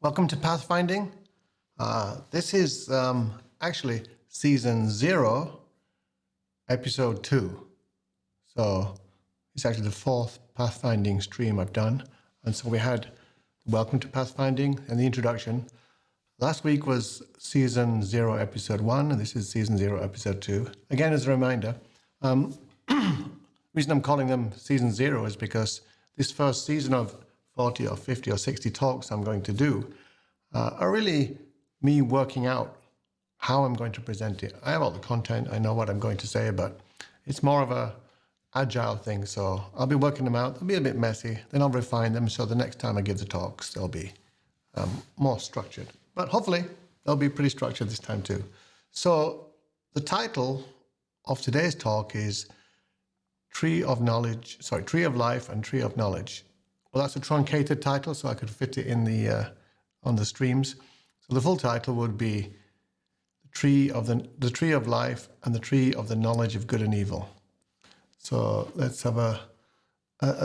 Welcome to Pathfinding. This is actually season 0, episode 2. So it's actually the 4th Pathfinding stream I've done. And so we had Welcome to Pathfinding and the introduction. Last week was season 0, episode 1, and this is season 0, episode 2. Again, as a reminder, the reason I'm calling them season 0 is because this first season of 40 or 50 or 60 talks I'm going to do are really me working out how I'm going to present it. I have all the content, I know what I'm going to say, but it's more of a agile thing. So I'll be working them out. They'll be a bit messy, then I'll refine them. So the next time I give the talks, they'll be more structured. But hopefully they'll be pretty structured this time too. So the title of today's talk is Tree of Life and Tree of Knowledge. Well, that's a truncated title, so I could fit it in the on the streams. So the full title would be the Tree of Life and the Tree of the Knowledge of Good and Evil. So let's have a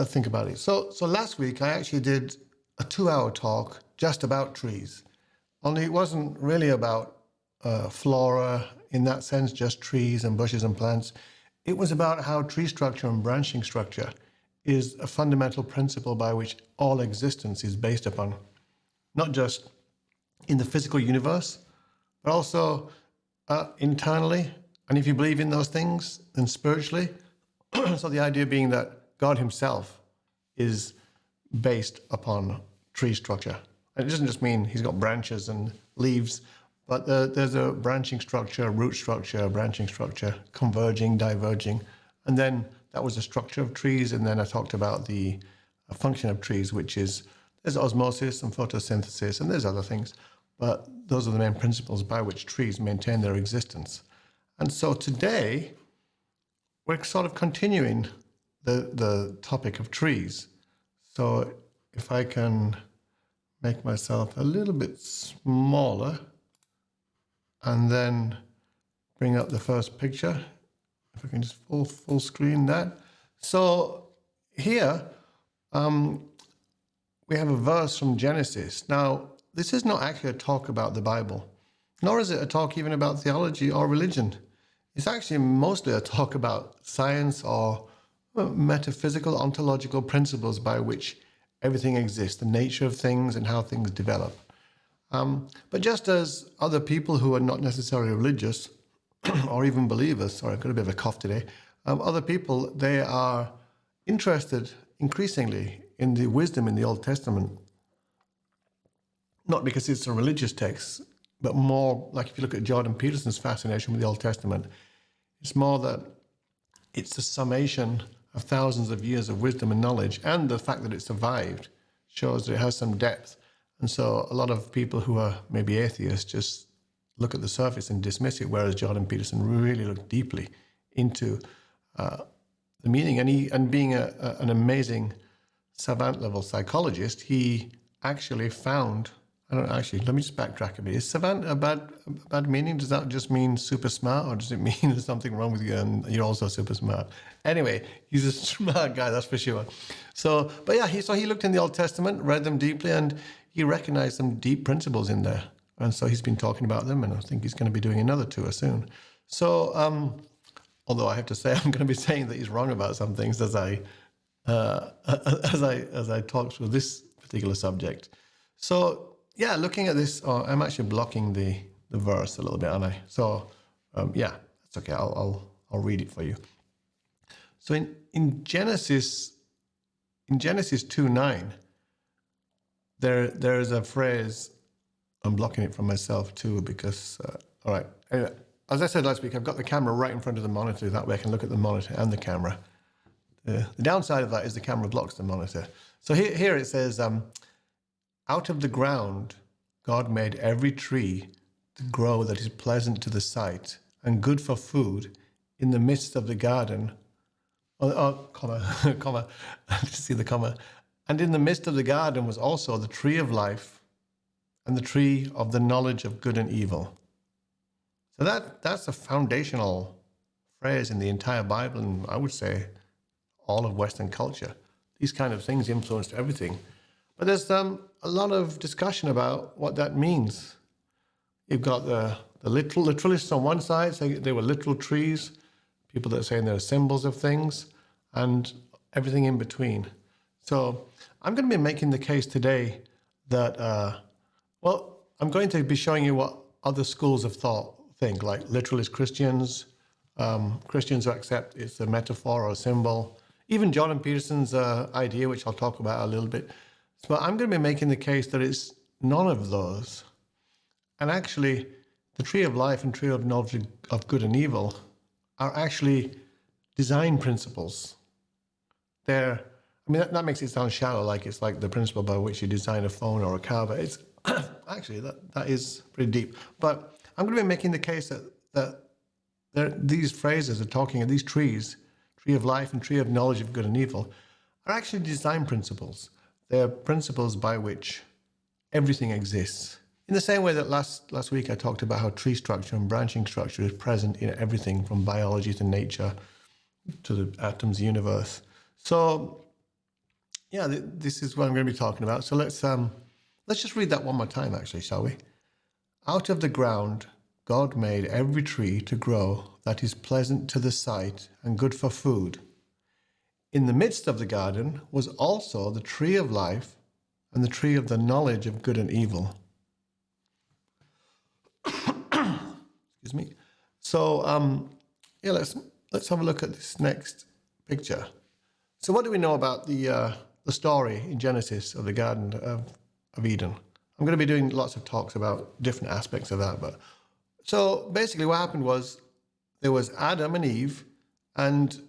think about it. So last week I actually did a 2-hour talk just about trees. Only it wasn't really about flora in that sense, just trees and bushes and plants. It was about how tree structure and branching structure is a fundamental principle by which all existence is based upon, not just in the physical universe, but also internally. And if you believe in those things, then spiritually. So the idea being that God himself is based upon tree structure. And it doesn't just mean he's got branches and leaves, but there's a branching structure, root structure, branching structure, converging, diverging. And then that was the structure of trees. And then I talked about the function of trees, which is there's osmosis and photosynthesis, and there's other things. But those are the main principles by which trees maintain their existence. And so today, we're sort of continuing the topic of trees. So if I can make myself a little bit smaller and then bring up the first picture. If I can just full screen that. So here we have a verse from Genesis. Now, this is not actually a talk about the Bible, nor is it a talk even about theology or religion. It's actually mostly a talk about science or metaphysical, ontological principles by which everything exists, the nature of things and how things develop. But just as other people who are not necessarily religious or even believers, sorry, I've got a bit of a cough today, other people, they are interested increasingly in the wisdom in the Old Testament, not because it's a religious text, but more like if you look at Jordan Peterson's fascination with the Old Testament, it's more that it's a summation of thousands of years of wisdom and knowledge, and the fact that it survived shows that it has some depth. And so a lot of people who are maybe atheists just look at the surface and dismiss it, whereas Jordan Peterson really looked deeply into the meaning. And being an amazing savant-level psychologist, he actually found, let me just backtrack a bit. Is savant a bad meaning? Does that just mean super smart, or does it mean there's something wrong with you and you're also super smart? Anyway, he's a smart guy, that's for sure. So, but yeah, he looked in the Old Testament, read them deeply, and he recognized some deep principles in there. And so he's been talking about them, and I think he's going to be doing another tour soon. So, although I have to say, I'm going to be saying that he's wrong about some things as I talk through this particular subject. So, yeah, looking at this, I'm actually blocking the verse a little bit, aren't I? So, yeah, that's okay. I'll read it for you. So in Genesis 2:9, there is a phrase. I'm blocking it from myself too because, all right. Anyway, as I said last week, I've got the camera right in front of the monitor. That way I can look at the monitor and the camera. The downside of that is the camera blocks the monitor. So here it says, out of the ground, God made every tree to grow that is pleasant to the sight and good for food in the midst of the garden. Comma, see the comma. And in the midst of the garden was also the tree of life and the tree of the knowledge of good and evil. So that's a foundational phrase in the entire Bible, and I would say all of Western culture. These kind of things influenced everything. But there's a lot of discussion about what that means. You've got the literalists on one side, saying they were literal trees, people that are saying they're symbols of things, and everything in between. So I'm going to be making the case today that, I'm going to be showing you what other schools of thought think, like literalist Christians, Christians who accept it's a metaphor or a symbol, even Jordan Peterson's idea, which I'll talk about a little bit. But I'm going to be making the case that it's none of those. And actually, the tree of life and tree of knowledge of good and evil are actually design principles. That makes it sound shallow, like it's like the principle by which you design a phone or a car, but it's actually, that is pretty deep. But I'm going to be making the case that these phrases are talking of these trees, tree of life and tree of knowledge of good and evil, are actually design principles. They're principles by which everything exists. In the same way that last week I talked about how tree structure and branching structure is present in everything from biology to nature to the atoms, universe. So, yeah, this is what I'm going to be talking about. So let's just read that one more time, actually, shall we? Out of the ground, God made every tree to grow that is pleasant to the sight and good for food. In the midst of the garden was also the tree of life and the tree of the knowledge of good and evil. Excuse me. So, let's have a look at this next picture. So, what do we know about the story in Genesis of the Garden of Eden? I'm going to be doing lots of talks about different aspects of that. But so basically, what happened was there was Adam and Eve, and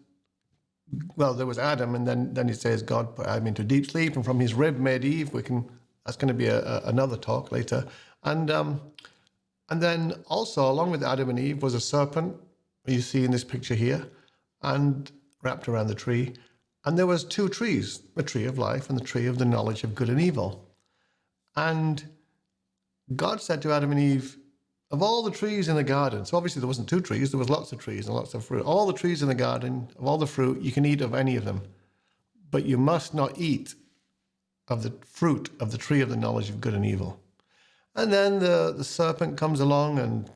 there was Adam, and then it says God put Adam into deep sleep, and from his rib made Eve. That's going to be another talk later, and then also along with Adam and Eve was a serpent you see in this picture here, and wrapped around the tree. And there was two trees, the tree of life and the tree of the knowledge of good and evil. And God said to Adam and Eve, of all the trees in the garden, so obviously there wasn't two trees, there was lots of trees and lots of fruit. All the trees in the garden, of all the fruit, you can eat of any of them. But you must not eat of the fruit of the tree of the knowledge of good and evil. And then the serpent comes along, and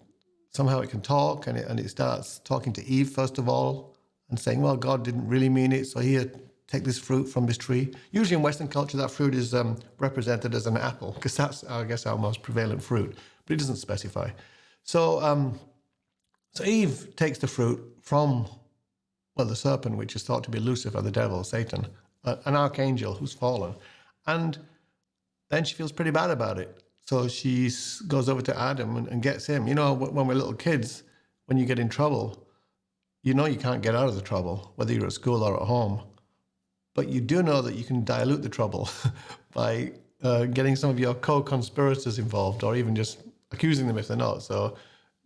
somehow it can talk, and it starts talking to Eve first of all, and saying, well, God didn't really mean it, so here, take this fruit from this tree. Usually in Western culture, that fruit is represented as an apple, because that's, I guess, our most prevalent fruit, but it doesn't specify. So Eve takes the fruit from, the serpent, which is thought to be Lucifer, the devil, Satan, an archangel who's fallen. And then she feels pretty bad about it. So she goes over to Adam and gets him. You know, when we're little kids, when you get in trouble, you know you can't get out of the trouble, whether you're at school or at home. But you do know that you can dilute the trouble by getting some of your co-conspirators involved, or even just accusing them if they're not. So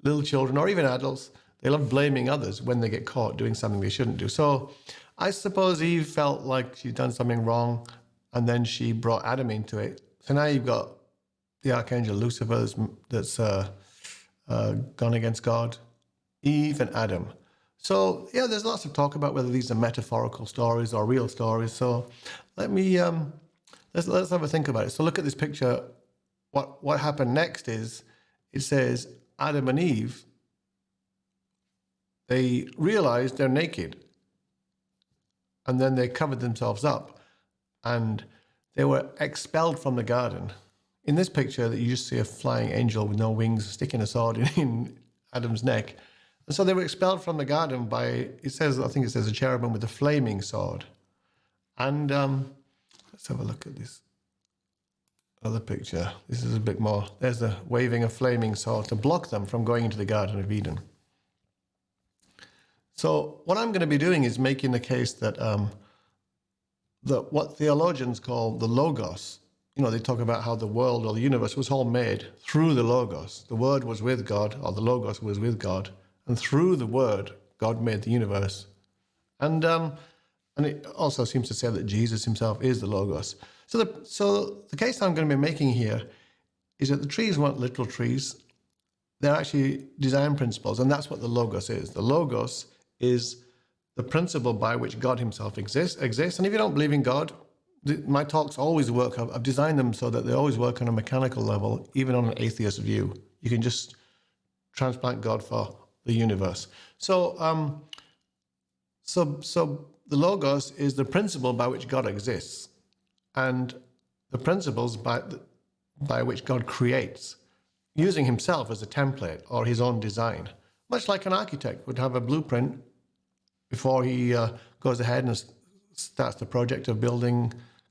little children, or even adults, they love blaming others when they get caught doing something they shouldn't do. So I suppose Eve felt like she'd done something wrong, and then she brought Adam into it. So now you've got the archangel Lucifer that's gone against God, Eve and Adam. So yeah, there's lots of talk about whether these are metaphorical stories or real stories. So let me let's have a think about it. So look at this picture. What happened next is it says Adam and Eve, they realized they're naked, and then they covered themselves up, and they were expelled from the garden. In this picture, that you just see a flying angel with no wings sticking a sword in Adam's neck. And so they were expelled from the garden by, I think it says a cherubim with a flaming sword. And let's have a look at this other picture. This is a bit more. There's the waving a flaming sword to block them from going into the Garden of Eden. So what I'm going to be doing is making the case that what theologians call the Logos, they talk about how the world or the universe was all made through the Logos. The Word was with God, or the Logos was with God, and through the Word, God made the universe. And it also seems to say that Jesus himself is the Logos. So the case I'm going to be making here is that the trees weren't literal trees. They're actually design principles, and that's what the Logos is. The Logos is the principle by which God himself exists. And if you don't believe in God, my talks always work. I've designed them so that they always work on a mechanical level, even on an atheist view. You can just transplant God for the universe. So, so the Logos is the principle by which God exists, and the principles by which God creates, using himself as a template or his own design. Much like an architect would have a blueprint before he goes ahead and starts the project of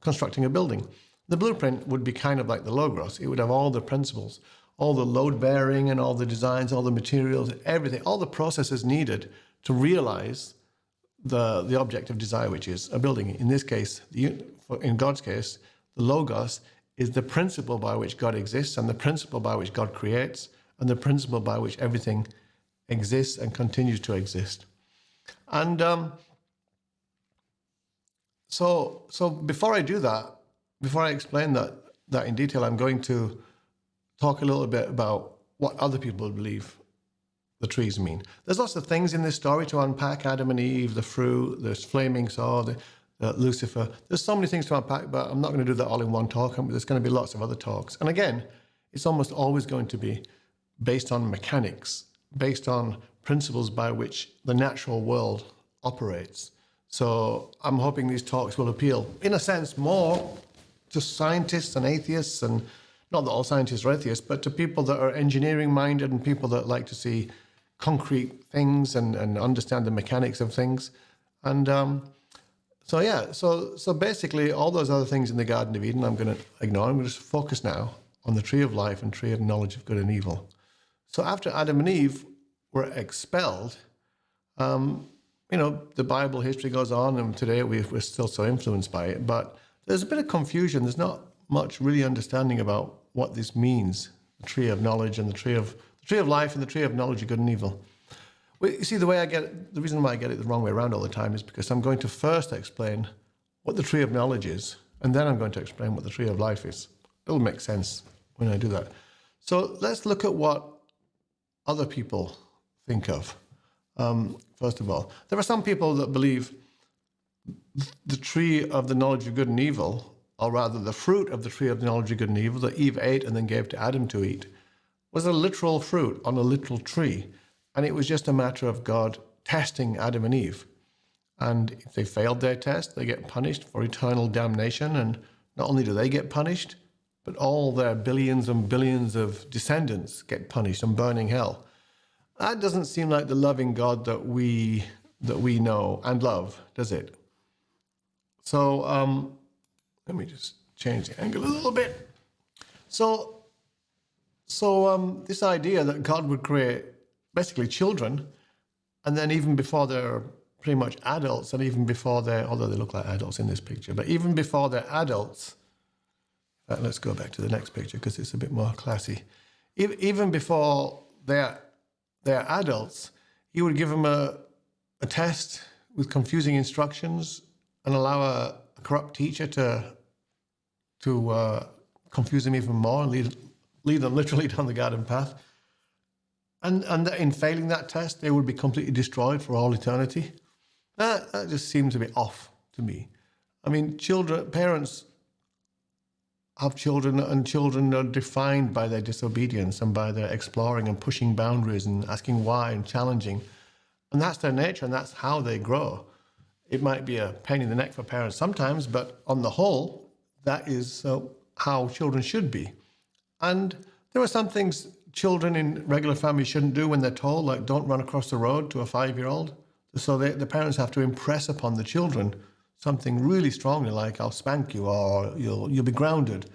constructing a building. The blueprint would be kind of like the Logos. It would have all the principles, all the load bearing and all the designs, all the materials, everything, all the processes needed to realize the object of desire, which is a building. In this case, in God's case, the Logos is the principle by which God exists, and the principle by which God creates, and the principle by which everything exists and continues to exist. And so before I do that, before I explain that in detail, I'm going to talk a little bit about what other people believe the trees mean. There's lots of things in this story to unpack: Adam and Eve, the fruit, the flaming sword, Lucifer. There's so many things to unpack, but I'm not going to do that all in one talk. There's going to be lots of other talks. And again, it's almost always going to be based on mechanics, based on principles by which the natural world operates. So I'm hoping these talks will appeal, in a sense, more to scientists and atheists, and not that all scientists are atheists, but to people that are engineering minded and people that like to see concrete things and understand the mechanics of things. And so basically all those other things in the Garden of Eden I'm going to ignore. I'm going to just focus now on the tree of life and tree of knowledge of good and evil. So after Adam and Eve were expelled, the Bible history goes on, and today we're still so influenced by it, but there's a bit of confusion. There's not much really understanding about what this means, the tree of knowledge and the tree of life and the tree of knowledge of good and evil. Well, you see, the reason why I get it the wrong way around all the time is because I'm going to first explain what the tree of knowledge is, and then I'm going to explain what the tree of life is. It'll make sense when I do that. So let's look at what other people think of. First of all, there are some people that believe the tree of the knowledge of good and evil, or rather the fruit of the tree of the knowledge of good and evil that Eve ate and then gave to Adam to eat, was a literal fruit on a literal tree. And it was just a matter of God testing Adam and Eve. And if they failed their test, they get punished for eternal damnation. And not only do they get punished, but all their billions and billions of descendants get punished and burning hell. That doesn't seem like the loving God that we know and love, does it? So let me just change the angle a little bit. So this idea that God would create basically children, and then even before they're pretty much adults, and even before although they look like adults in this picture, but even before they're adults, let's go back to the next picture because it's a bit more classy. Even before they're adults, he would give them a test with confusing instructions and allow a corrupt teacher to confuse them even more and lead them literally down the garden path. And in failing that test, they would be completely destroyed for all eternity. That just seems a bit off to me. I mean, parents have children, and children are defined by their disobedience and by their exploring and pushing boundaries and asking why and challenging. And that's their nature, and that's how they grow. It might be a pain in the neck for parents sometimes, but on the whole, that is how children should be. And there are some things children in regular families shouldn't do when they're told, like don't run across the road to a 5-year-old. So the parents have to impress upon the children something really strongly, like I'll spank you or you'll be grounded.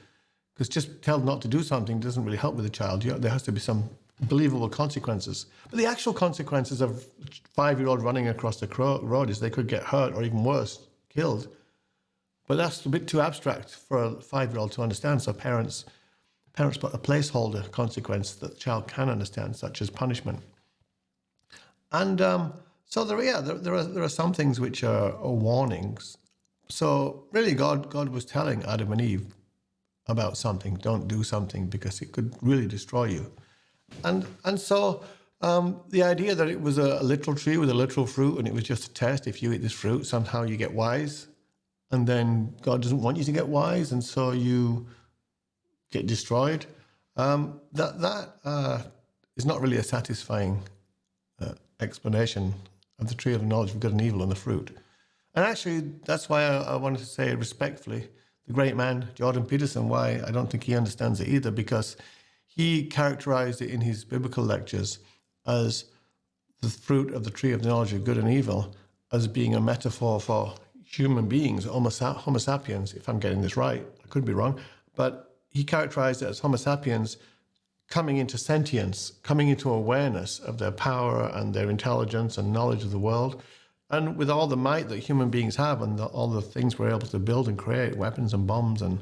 Because just tell them not to do something doesn't really help with the child. There has to be some believable consequences. But the actual consequences of a 5-year-old running across the road is they could get hurt or even worse, killed. But that's a bit too abstract for a 5-year-old to understand. So parents put a placeholder consequence that the child can understand, such as punishment. And so there are some things which are warnings. So really, God was telling Adam and Eve about something. Don't do something because it could really destroy you. And so the idea that it was a literal tree with a literal fruit and it was just a test. If you eat this fruit, somehow you get wise. and then God doesn't want you to get wise, and so you get destroyed. That is not really a satisfying explanation of the tree of the knowledge of good and evil and the fruit. And actually, that's why I wanted to say respectfully, the great man, Jordan Peterson, why I don't think he understands it either, because he characterized it in his biblical lectures as the fruit of the tree of the knowledge of good and evil as being a metaphor for human beings, Homo sapiens, if I'm getting this right. I could be wrong. But he characterized it as Homo sapiens coming into sentience, coming into awareness of their power and their intelligence and knowledge of the world. And with all the might that human beings have and all the things we're able to build and create, weapons and bombs and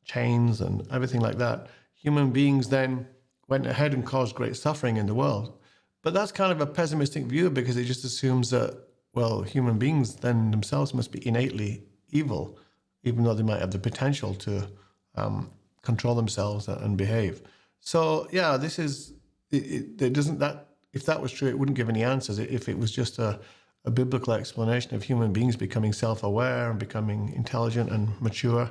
chains and everything like that, human beings then went ahead and caused great suffering in the world. But that's kind of a pessimistic view, because it just assumes that, well, human beings then themselves must be innately evil, even though they might have the potential to control themselves and behave. So yeah, this is, it doesn't, that, if that was true, it wouldn't give any answers. If it was just a biblical explanation of human beings becoming self-aware and becoming intelligent and mature,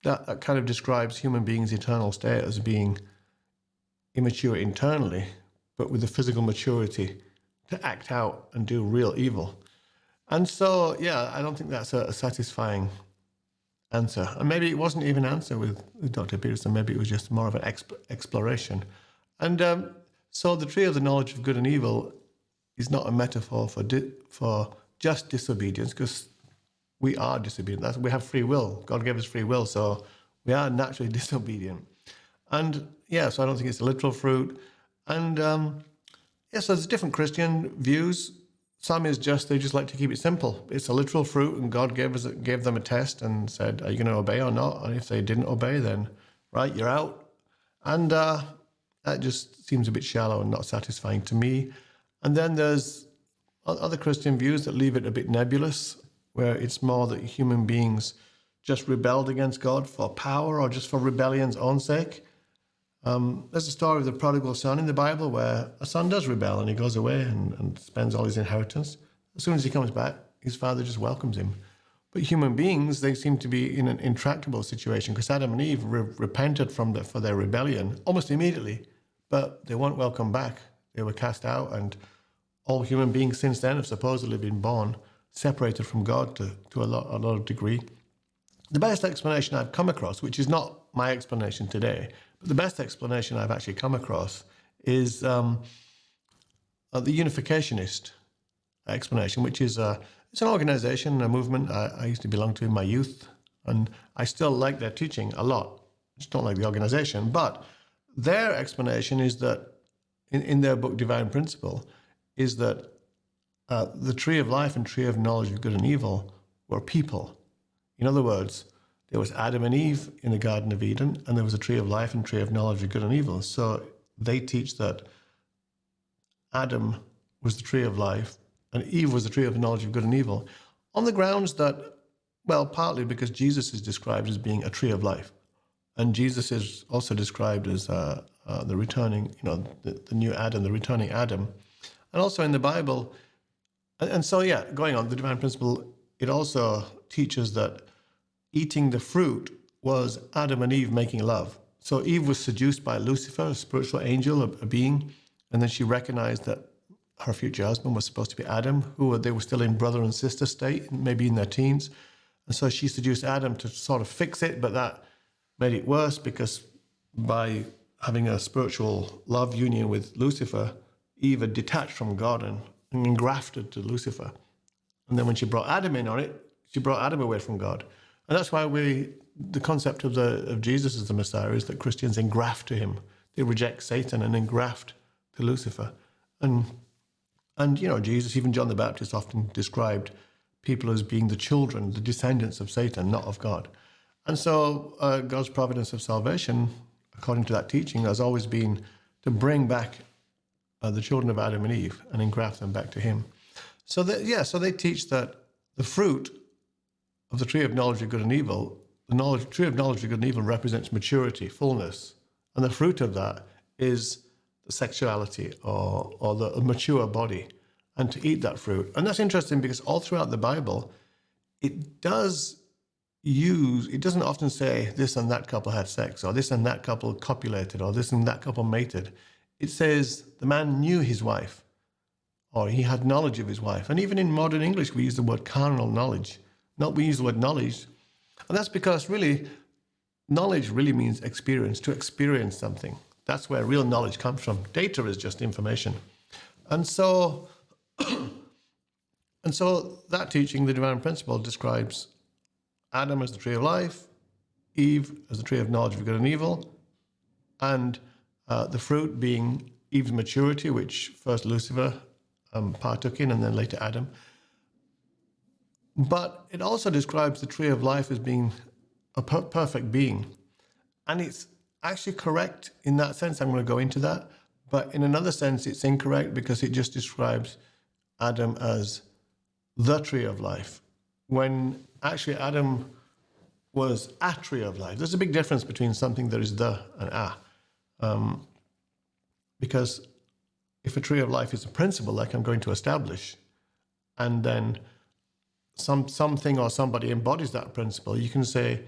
that kind of describes human beings' eternal state as being immature internally, but with the physical maturity to act out and do real evil. And so, yeah, I don't think that's a satisfying answer. And maybe it wasn't even an answer with Dr. Peterson. Maybe it was just more of an exploration. And so the tree of the knowledge of good and evil is not a metaphor for just disobedience, because we are disobedient. We have free will. God gave us free will, so we are naturally disobedient. And yeah, so I don't think it's a literal fruit. And yeah, so there's different Christian views. Some is just, they just like to keep it simple. It's a literal fruit, and God gave them a test and said, are you going to obey or not? And if they didn't obey, then right, you're out. And that just seems a bit shallow and not satisfying to me. And then there's other Christian views that leave it a bit nebulous, where it's more that human beings just rebelled against God for power or just for rebellion's own sake. There's a story of the prodigal son in the Bible where a son does rebel and he goes away and spends all his inheritance. As soon as he comes back, his father just welcomes him. But human beings, they seem to be in an intractable situation, because Adam and Eve repented for their rebellion almost immediately, but they weren't welcomed back. They were cast out, and all human beings since then have supposedly been born separated from God to a lot of degree. The best explanation I've come across, which is not my explanation today, but the best explanation I've actually come across is the unificationist explanation, which is it's an organization, a movement I used to belong to in my youth, and I still like their teaching a lot. I just don't like the organization. But their explanation is that in their book Divine Principle, is that the tree of life and tree of knowledge of good and evil were people. In other words, there was Adam and Eve in the Garden of Eden, and there was a tree of life and tree of knowledge of good and evil. So they teach that Adam was the tree of life and Eve was the tree of the knowledge of good and evil, on the grounds that, well, partly because Jesus is described as being a tree of life. And Jesus is also described as the returning, the new Adam, the returning Adam. And also in the Bible, and so, yeah, going on, the Divine Principle, it also teaches that eating the fruit was Adam and Eve making love. So Eve was seduced by Lucifer, a spiritual angel, a being, and then she recognized that her future husband was supposed to be Adam, they were still in brother and sister state, maybe in their teens. And so she seduced Adam to sort of fix it, but that made it worse, because by having a spiritual love union with Lucifer, Eve had detached from God and engrafted to Lucifer. And then when she brought Adam in on it, she brought Adam away from God. And that's why the concept of Jesus as the Messiah is that Christians engraft to him. They reject Satan and engraft to Lucifer. And Jesus, even John the Baptist often described people as being the children, the descendants of Satan, not of God. And so God's providence of salvation, according to that teaching, has always been to bring back the children of Adam and Eve and engraft them back to him. So they teach that the fruit of the tree of knowledge of good and evil, the tree of knowledge of good and evil represents maturity, fullness. And the fruit of that is the sexuality or the mature body, and to eat that fruit. And that's interesting, because all throughout the Bible, it doesn't often say this and that couple had sex, or this and that couple copulated, or this and that couple mated. It says the man knew his wife, or he had knowledge of his wife. And even in modern English, we use the word carnal knowledge. We use the word knowledge. And that's because really, knowledge really means experience, to experience something. That's where real knowledge comes from. Data is just information. And so that teaching, the divine principle, describes Adam as the tree of life, Eve as the tree of knowledge of good and evil, and the fruit being Eve's maturity, which first Lucifer partook in, and then later Adam. But it also describes the tree of life as being a perfect being. And it's actually correct in that sense. I'm going to go into that. But in another sense, it's incorrect because it just describes Adam as the tree of life, when actually Adam was a tree of life. There's a big difference between something that is the and a. Because if a tree of life is a principle, like I'm going to establish, and then something or somebody embodies that principle, you can say,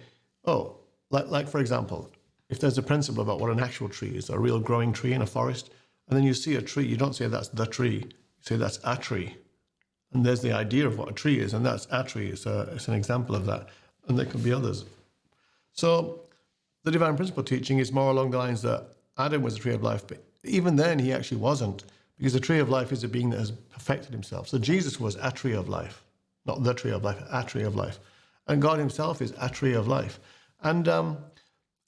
oh, like for example, if there's a principle about what an actual tree is, a real growing tree in a forest, and then you see a tree, you don't say that's the tree, you say that's a tree. And there's the idea of what a tree is, and that's a tree. It's an example of that, and there could be others. So the divine principle teaching is more along the lines that Adam was a tree of life, but even then he actually wasn't, because the tree of life is a being that has perfected himself. So Jesus was a tree of life, not the tree of life, a tree of life. And God himself is a tree of life. And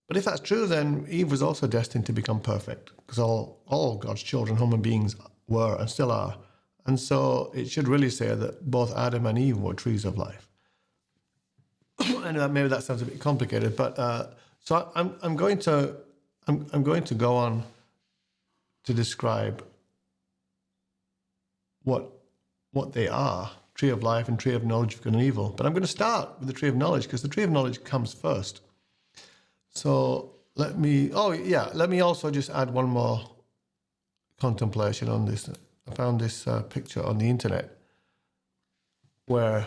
but if that's true, then Eve was also destined to become perfect, because all God's children, human beings, were and still are. And so it should really say that both Adam and Eve were trees of life. And maybe that sounds a bit complicated, but so I'm going to go on to describe what they are, tree of life and tree of knowledge of good and evil. But I'm going to start with the tree of knowledge, because the tree of knowledge comes first. So let me also just add one more contemplation on this. I found this picture on the internet where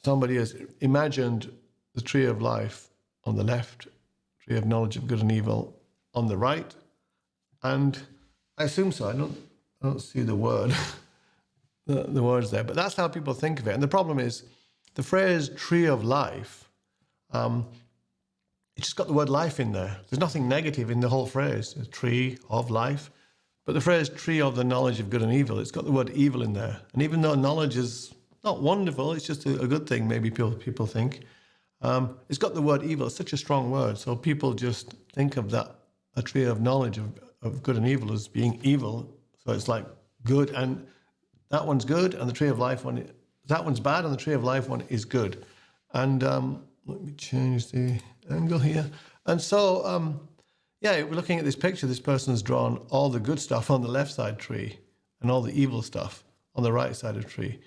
somebody has imagined the tree of life on the left, tree of knowledge of good and evil on the right, and I assume so. I don't see the word, the words there, but that's how people think of it. And the problem is, the phrase "tree of life," it's just got the word "life" in there. There's nothing negative in the whole phrase. A tree of life. But the phrase "tree of the knowledge of good and evil," it's got the word "evil" in there. And even though knowledge is not wonderful, it's just a good thing, maybe people think, it's got the word "evil." It's such a strong word. So people just think of that, a tree of knowledge of good and evil, as being evil. So it's like good, and that one's good, and the tree of life one, that one's bad, and the tree of life one is good. And let me change the angle here. And so, we're looking at this picture. This person's drawn all the good stuff on the left side tree and all the evil stuff on the right side of the tree.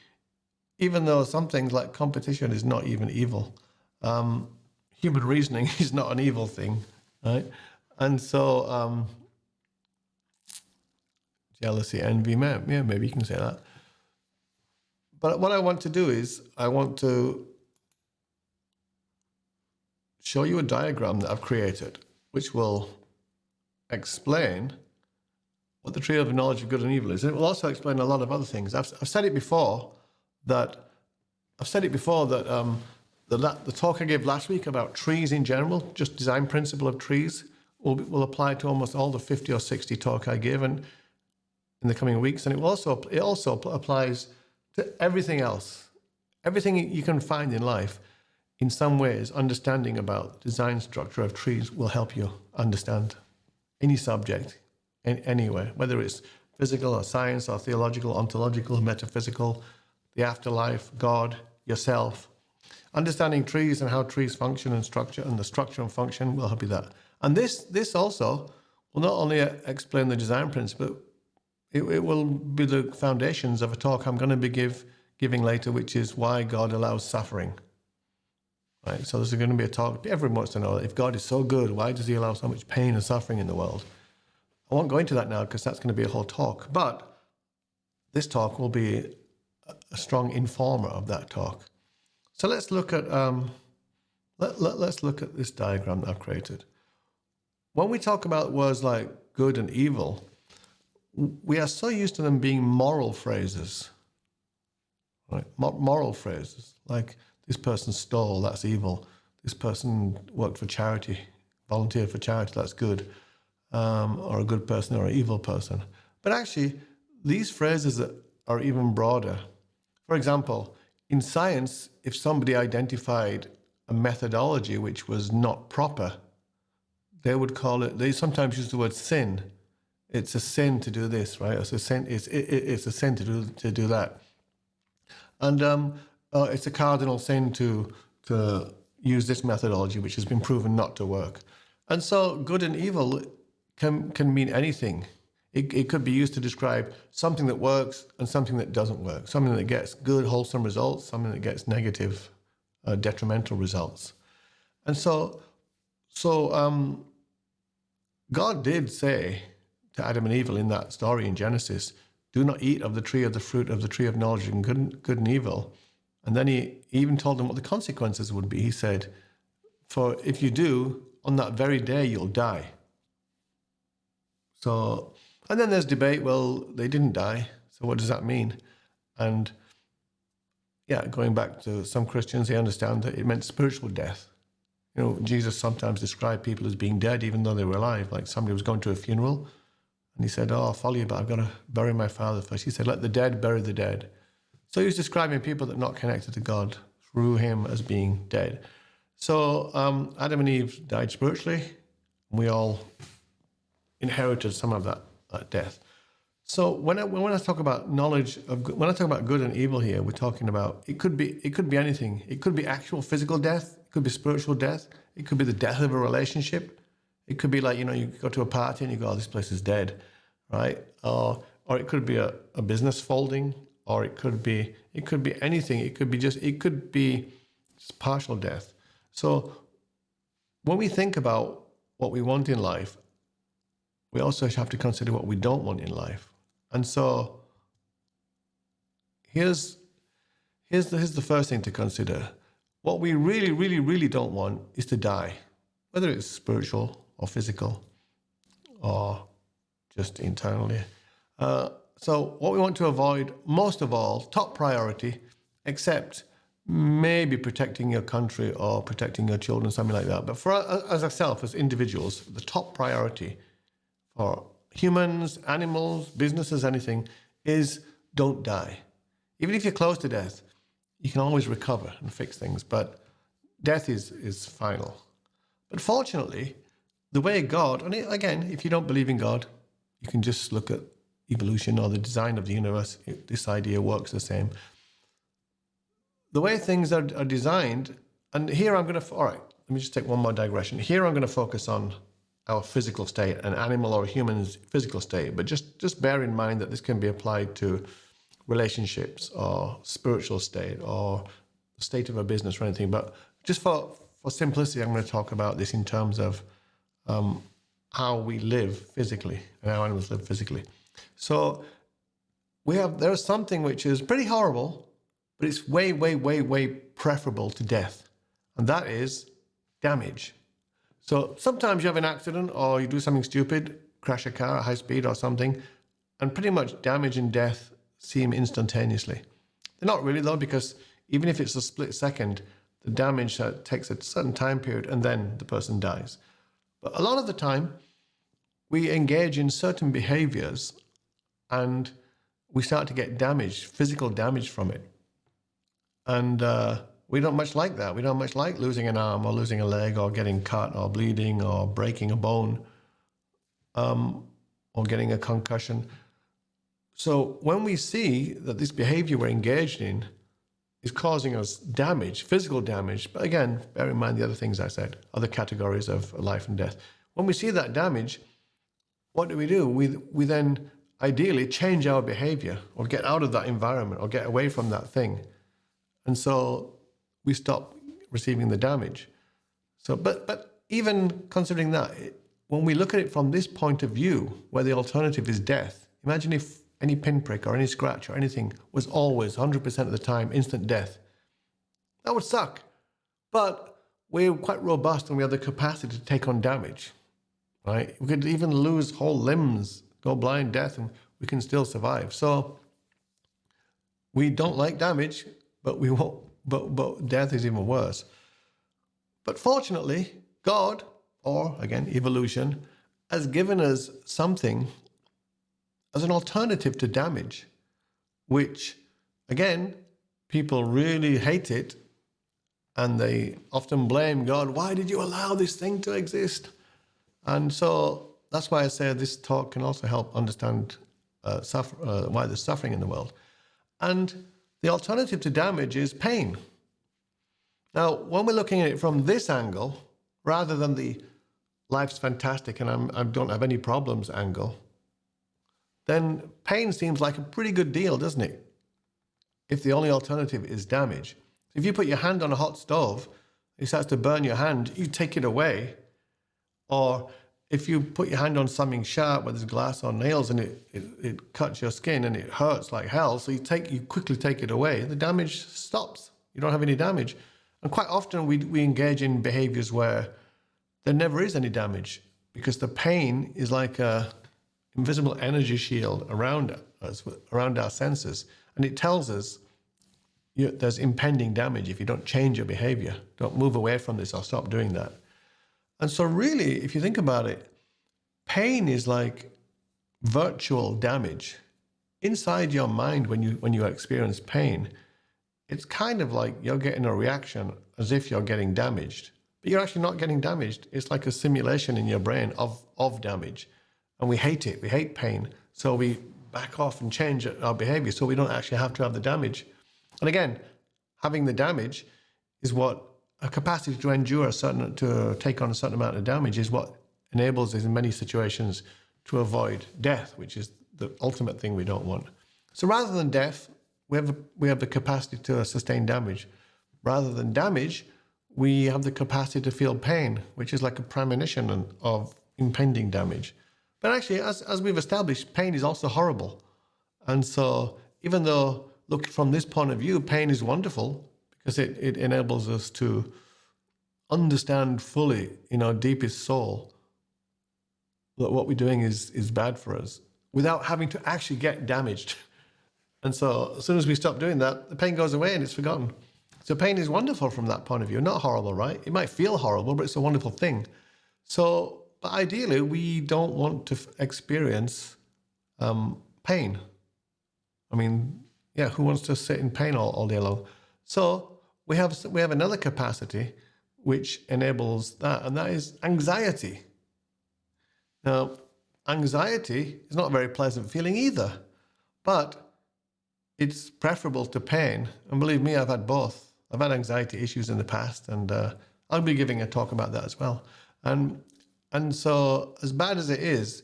Even though some things like competition is not even evil. Human reasoning is not an evil thing, right? And so jealousy, envy, maybe you can say that. But what I want to do is I want to show you a diagram that I've created, which will explain what the tree of knowledge of good and evil is. It will also explain a lot of other things. I've said it before that the talk I gave last week about trees in general, just design principle of trees, will apply to almost all the 50 or 60 talk I give in the coming weeks. And it also applies to everything else. Everything you can find in life, in some ways, understanding about design structure of trees will help you understand any subject anywhere, whether it's physical or science or theological, ontological, metaphysical, the afterlife, God, yourself. Understanding trees and how trees function and structure, and the structure and function will help you that. And this also will not only explain the design principle, it will be the foundations of a talk I'm going to be giving later, which is why God allows suffering. Right? So there's going to be a talk. Everyone wants to know, if God is so good, why does he allow so much pain and suffering in the world? I won't go into that now because that's going to be a whole talk. But this talk will be a strong informer of that talk. So let's look at let's look at this diagram that I've created. When we talk about words like good and evil, we are so used to them being moral phrases, right? Moral phrases like this person stole, that's evil. This person worked for charity, volunteered for charity, that's good, or a good person or an evil person. But actually, these phrases are even broader. For example, in science, if somebody identified a methodology which was not proper, they would call it, they sometimes use the word sin. It's a sin to do this, right? It's a sin, it's a sin to do that. And it's a cardinal sin to use this methodology, which has been proven not to work. And so good and evil can mean anything. It could be used to describe something that works and something that doesn't work, something that gets good, wholesome results, something that gets negative, detrimental results. And so God did say to Adam and Eve in that story in Genesis, do not eat of the fruit of the tree of knowledge and good and evil. And then he even told them what the consequences would be. He said, for if you do, on that very day, you'll die. So, and then there's debate, well, they didn't die. So what does that mean? And yeah, going back to some Christians, they understand that it meant spiritual death. You know, Jesus sometimes described people as being dead, even though they were alive. Like somebody was going to a funeral and he said, oh, I'll follow you, but I've got to bury my father first. He said, let the dead bury the dead. So he was describing people that are not connected to God through him as being dead. So Adam and Eve died spiritually. We all inherited some of that death. So when I talk about knowledge of when I talk about good and evil here, we're talking about it could be anything. It could be actual physical death. It could be spiritual death. It could be the death of a relationship. It could be like, you know, you go to a party and you go, oh, this place is dead, right? Or it could be a business folding, or it could be anything. It could be just partial death. So when we think about what we want in life, we also have to consider what we don't want in life. And so here's the first thing to consider. What we really, really, really don't want is to die, whether it's spiritual or physical or just internally. So what we want to avoid, most of all, top priority, except maybe protecting your country or protecting your children, something like that. But for as ourselves, as individuals, the top priority for humans, animals, businesses, anything, is don't die. Even if you're close to death, you can always recover and fix things, but death is final. But fortunately, the way God, and again, if you don't believe in God, you can just look at evolution or the design of the universe. This idea works the same. The way things are designed, and here I'm going to, all right, let me just take one more digression. Here I'm going to focus on our physical state, an animal or a human's physical state, but just bear in mind that this can be applied to relationships or spiritual state or the state of a business or anything. But just for simplicity, I'm going to talk about this in terms of how we live physically and how animals live physically. So there is something which is pretty horrible, but it's way, way, way, way preferable to death. And that is damage. So sometimes you have an accident or you do something stupid, crash a car at high speed or something, and pretty much damage and death seem instantaneously. They're not really though, because even if it's a split second, the damage takes a certain time period and then the person dies. But a lot of the time, we engage in certain behaviors and we start to get damage, physical damage from it. And we don't much like that. We don't much like losing an arm or losing a leg or getting cut or bleeding or breaking a bone or getting a concussion. So when we see that this behavior we're engaged in is causing us damage, physical damage, but again, bear in mind the other things I said, other categories of life and death. When we see that damage, what do? We then ideally change our behavior or get out of that environment or get away from that thing. And so we stop receiving the damage. So, but even considering that, when we look at it from this point of view, where the alternative is death, imagine if any pinprick or any scratch or anything was always 100% of the time instant death. That would suck. But we're quite robust and we have the capacity to take on damage, right? We could even lose whole limbs, go blind, death, and we can still survive. So we don't like damage, but we won't. But death is even worse. But fortunately, God, or again evolution, has given us something as an alternative to damage, which again people really hate it, and they often blame God. Why did you allow this thing to exist? And so that's why I say this talk can also help understand why there's suffering in the world. And the alternative to damage is pain. Now, when we're looking at it from this angle, rather than the life's fantastic and I don't have any problems angle, then pain seems like a pretty good deal, doesn't it? If the only alternative is damage. If you put your hand on a hot stove, it starts to burn your hand, you take it away. Or if you put your hand on something sharp, whether it's glass or nails, and it cuts your skin and it hurts like hell, so you quickly take it away, the damage stops. You don't have any damage. And quite often we engage in behaviors where there never is any damage because the pain is like a invisible energy shield around us, around our senses. And it tells us there's impending damage if you don't change your behavior. Don't move away from this or stop doing that. And so really, if you think about it, pain is like virtual damage. Inside your mind, when you experience pain, it's kind of like you're getting a reaction as if you're getting damaged. But you're actually not getting damaged. It's like a simulation in your brain of damage. And we hate it. We hate pain. So we back off and change our behavior so we don't actually have to have the damage. And again, having the damage is what a capacity to endure to take on a certain amount of damage is what enables us in many situations to avoid death, which is the ultimate thing we don't want. So rather than death, we have the capacity to sustain damage. Rather than damage, we have the capacity to feel pain, which is like a premonition of impending damage. But actually, as we've established, pain is also horrible. And so even though, look from this point of view, pain is wonderful because it enables us to understand fully in our deepest soul that what we're doing is bad for us without having to actually get damaged. And so as soon as we stop doing that, the pain goes away and it's forgotten. So pain is wonderful from that point of view, not horrible, right? It might feel horrible, but it's a wonderful thing. So, but ideally, we don't want to experience pain. I mean, yeah, who wants to sit in pain all day long? So we have another capacity which enables that, and that is anxiety. Now, anxiety is not a very pleasant feeling either, but it's preferable to pain. And believe me, I've had both. I've had anxiety issues in the past, and I'll be giving a talk about that as well. And so, as bad as it is,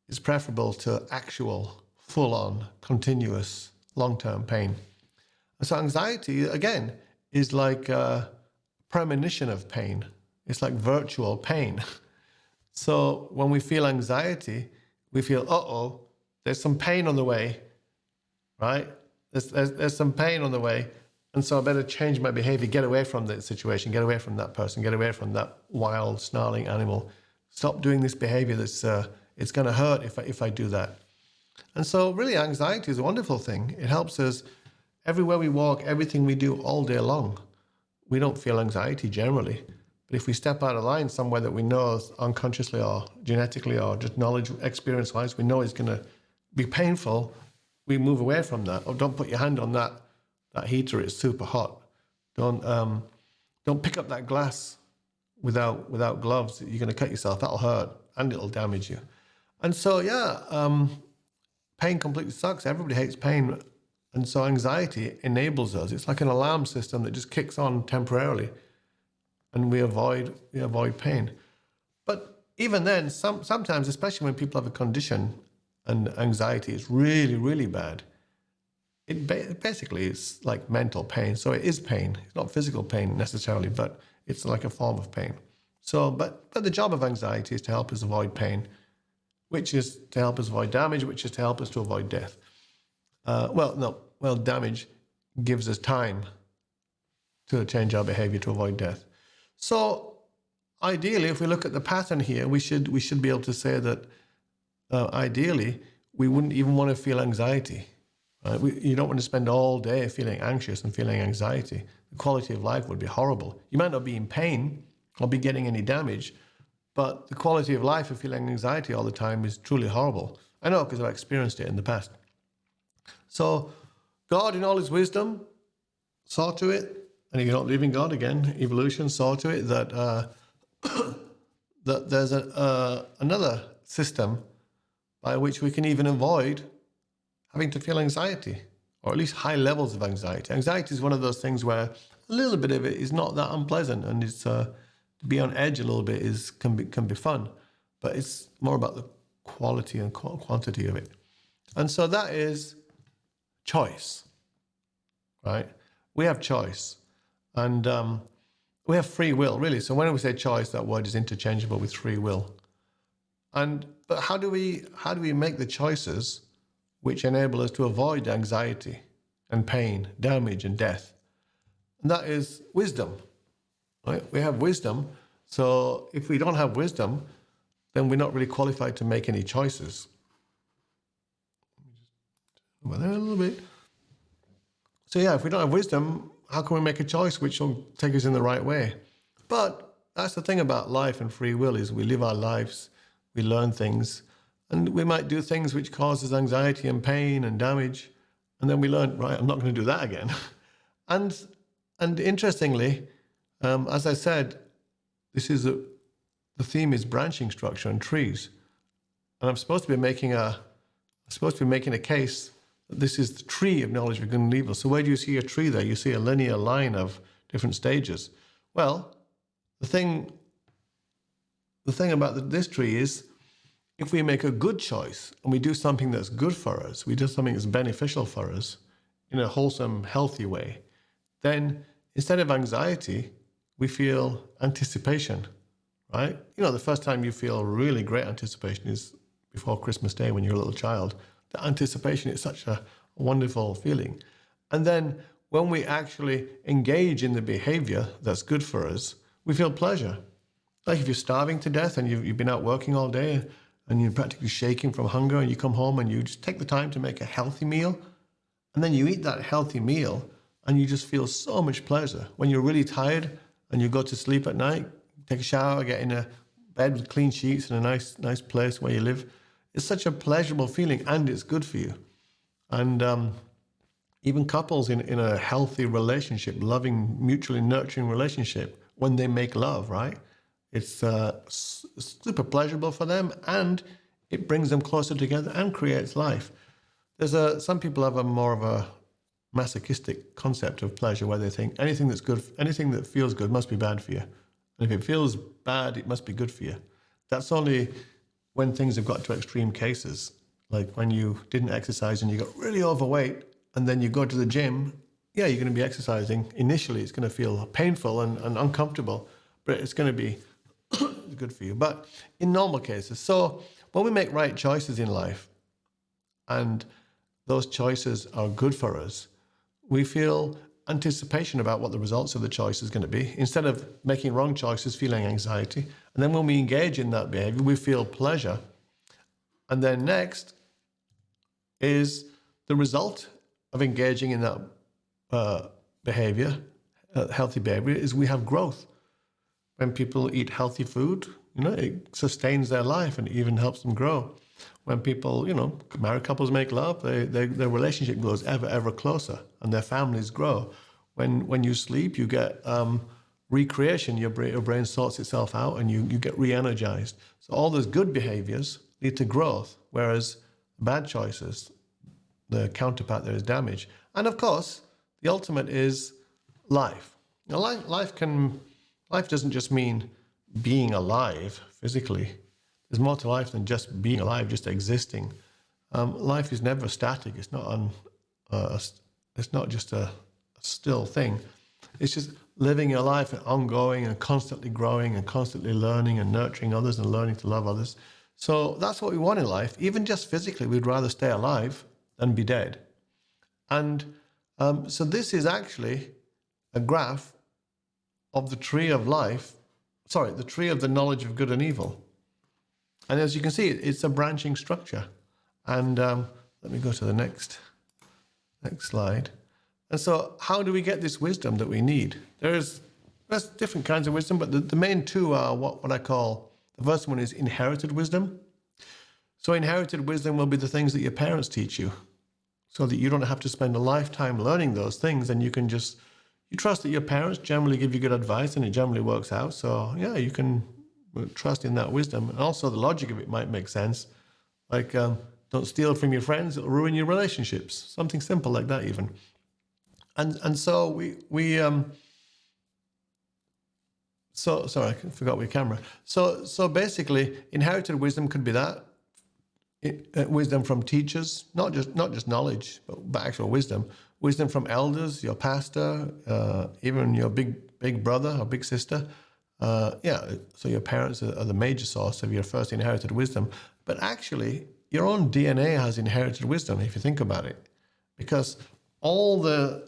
it's preferable to actual, full-on, continuous, long-term pain. And so anxiety, again, is like a premonition of pain. It's like virtual pain. So when we feel anxiety, we feel, uh-oh, there's some pain on the way, right? There's some pain on the way. And so I better change my behavior, get away from that situation, get away from that person, get away from that wild, snarling animal. Stop doing this behavior that's, it's going to hurt if I do that. And so really anxiety is a wonderful thing. It helps us everywhere we walk, everything we do all day long. We don't feel anxiety generally. But if we step out of line somewhere that we know unconsciously or genetically or just knowledge, experience-wise, we know is going to be painful, we move away from that. Or don't put your hand on that heater, it's super hot. Don't pick up that glass without gloves. You're going to cut yourself. That'll hurt and it'll damage you. And so, pain completely sucks. Everybody hates pain. And so anxiety enables us. It's like an alarm system that just kicks on temporarily and we avoid pain. But even then, sometimes, especially when people have a condition and anxiety is really, really bad, it basically is like mental pain. So it is pain. It's not physical pain necessarily, but it's like a form of pain. So, but the job of anxiety is to help us avoid pain, which is to help us avoid damage, which is to help us to avoid death. Damage gives us time. to change our behavior to avoid death. So ideally, if we look at the pattern here, we should be able to say that ideally we wouldn't even want to feel anxiety. Right? You don't want to spend all day feeling anxious and feeling anxiety. The quality of life would be horrible. You might not be in pain or be getting any damage, but the quality of life of feeling anxiety all the time is truly horrible. I know because I've experienced it in the past. So God, in all his wisdom, saw to it, and if you don't believe in God, again, evolution saw to it that that there's another system by which we can even avoid having to feel anxiety, or at least high levels of anxiety. Anxiety is one of those things where a little bit of it is not that unpleasant, and it's to be on edge a little bit can be fun, but it's more about the quality and quantity of it. And so that is choice, right? We have choice, and we have free will, really. So when we say choice, that word is interchangeable with free will. But how do we make the choices which enable us to avoid anxiety and pain, damage and death? And that is wisdom, right? We have wisdom. So if we don't have wisdom, then we're not really qualified to make any choices. Over there a little bit. So yeah, if we don't have wisdom, how can we make a choice which will take us in the right way? But that's the thing about life and free will, is we live our lives, we learn things, and we might do things which causes anxiety and pain and damage, and then we learn, right, I'm not going to do that again. And interestingly, as I said, the theme is branching structure and trees, and I'm supposed to be making a case that this is the tree of knowledge of good and evil. So where do you see a tree there? You see a linear line of different stages. Well, the thing about this tree is, if we make a good choice and we do something that's good for us, we do something that's beneficial for us in a wholesome, healthy way, then instead of anxiety, we feel anticipation, right? You know, the first time you feel really great anticipation is before Christmas Day when you're a little child. The anticipation is such a wonderful feeling. And then when we actually engage in the behavior that's good for us, we feel pleasure. Like if you're starving to death and you've been out working all day and you're practically shaking from hunger, and you come home and you just take the time to make a healthy meal, and then you eat that healthy meal and you just feel so much pleasure. When you're really tired and you go to sleep at night, take a shower, get in a bed with clean sheets in a nice place where you live, it's such a pleasurable feeling, and it's good for you. And even couples in a healthy relationship, loving, mutually nurturing relationship, when they make love, right? It's super pleasurable for them, and it brings them closer together and creates life. Some people have more of a masochistic concept of pleasure, where they think anything that feels good must be bad for you. And if it feels bad, it must be good for you. That's only when things have got to extreme cases, like when you didn't exercise and you got really overweight, and then you go to the gym. Yeah, you're going to be exercising. Initially, it's going to feel painful and uncomfortable, but it's going to be good for you. But in normal cases, so when we make right choices in life, and those choices are good for us, we feel anticipation about what the results of the choice is going to be, instead of making wrong choices, feeling anxiety. And then when we engage in that behavior, we feel pleasure. And then next is the result of engaging in that behavior, healthy behavior, is we have growth. When people eat healthy food, it sustains their life and even helps them grow. When people, married couples make love, their relationship grows ever closer, and their families grow. When you sleep, you get recreation. Your brain sorts itself out, and you get re-energized. So all those good behaviors lead to growth, whereas bad choices, the counterpart there is damage. And of course, the ultimate is life. Now, life doesn't just mean being alive physically. There's more to life than just being alive, just existing. Life is never static. It's not just a still thing. It's just living your life and ongoing and constantly growing and constantly learning and nurturing others and learning to love others. So that's what we want in life. Even just physically, we'd rather stay alive than be dead. And so this is actually a graph of the tree of life, the tree of the knowledge of good and evil. And as you can see, it's a branching structure. And let me go to the next slide. And so how do we get this wisdom that we need? There's different kinds of wisdom, but the main two are what I call, the first one is inherited wisdom. So inherited wisdom will be the things that your parents teach you, so that you don't have to spend a lifetime learning those things, and you trust that your parents generally give you good advice and it generally works out. So yeah, you can trust in that wisdom. And also the logic of it might make sense. Like, don't steal from your friends, it'll ruin your relationships. Something simple like that even. And so sorry, I forgot my camera. So basically, inherited wisdom could be that. Wisdom from teachers, not just knowledge, but actual wisdom. Wisdom from elders, your pastor, even your big brother or big sister. So your parents are the major source of your first inherited wisdom. But actually, your own DNA has inherited wisdom, if you think about it. Because all the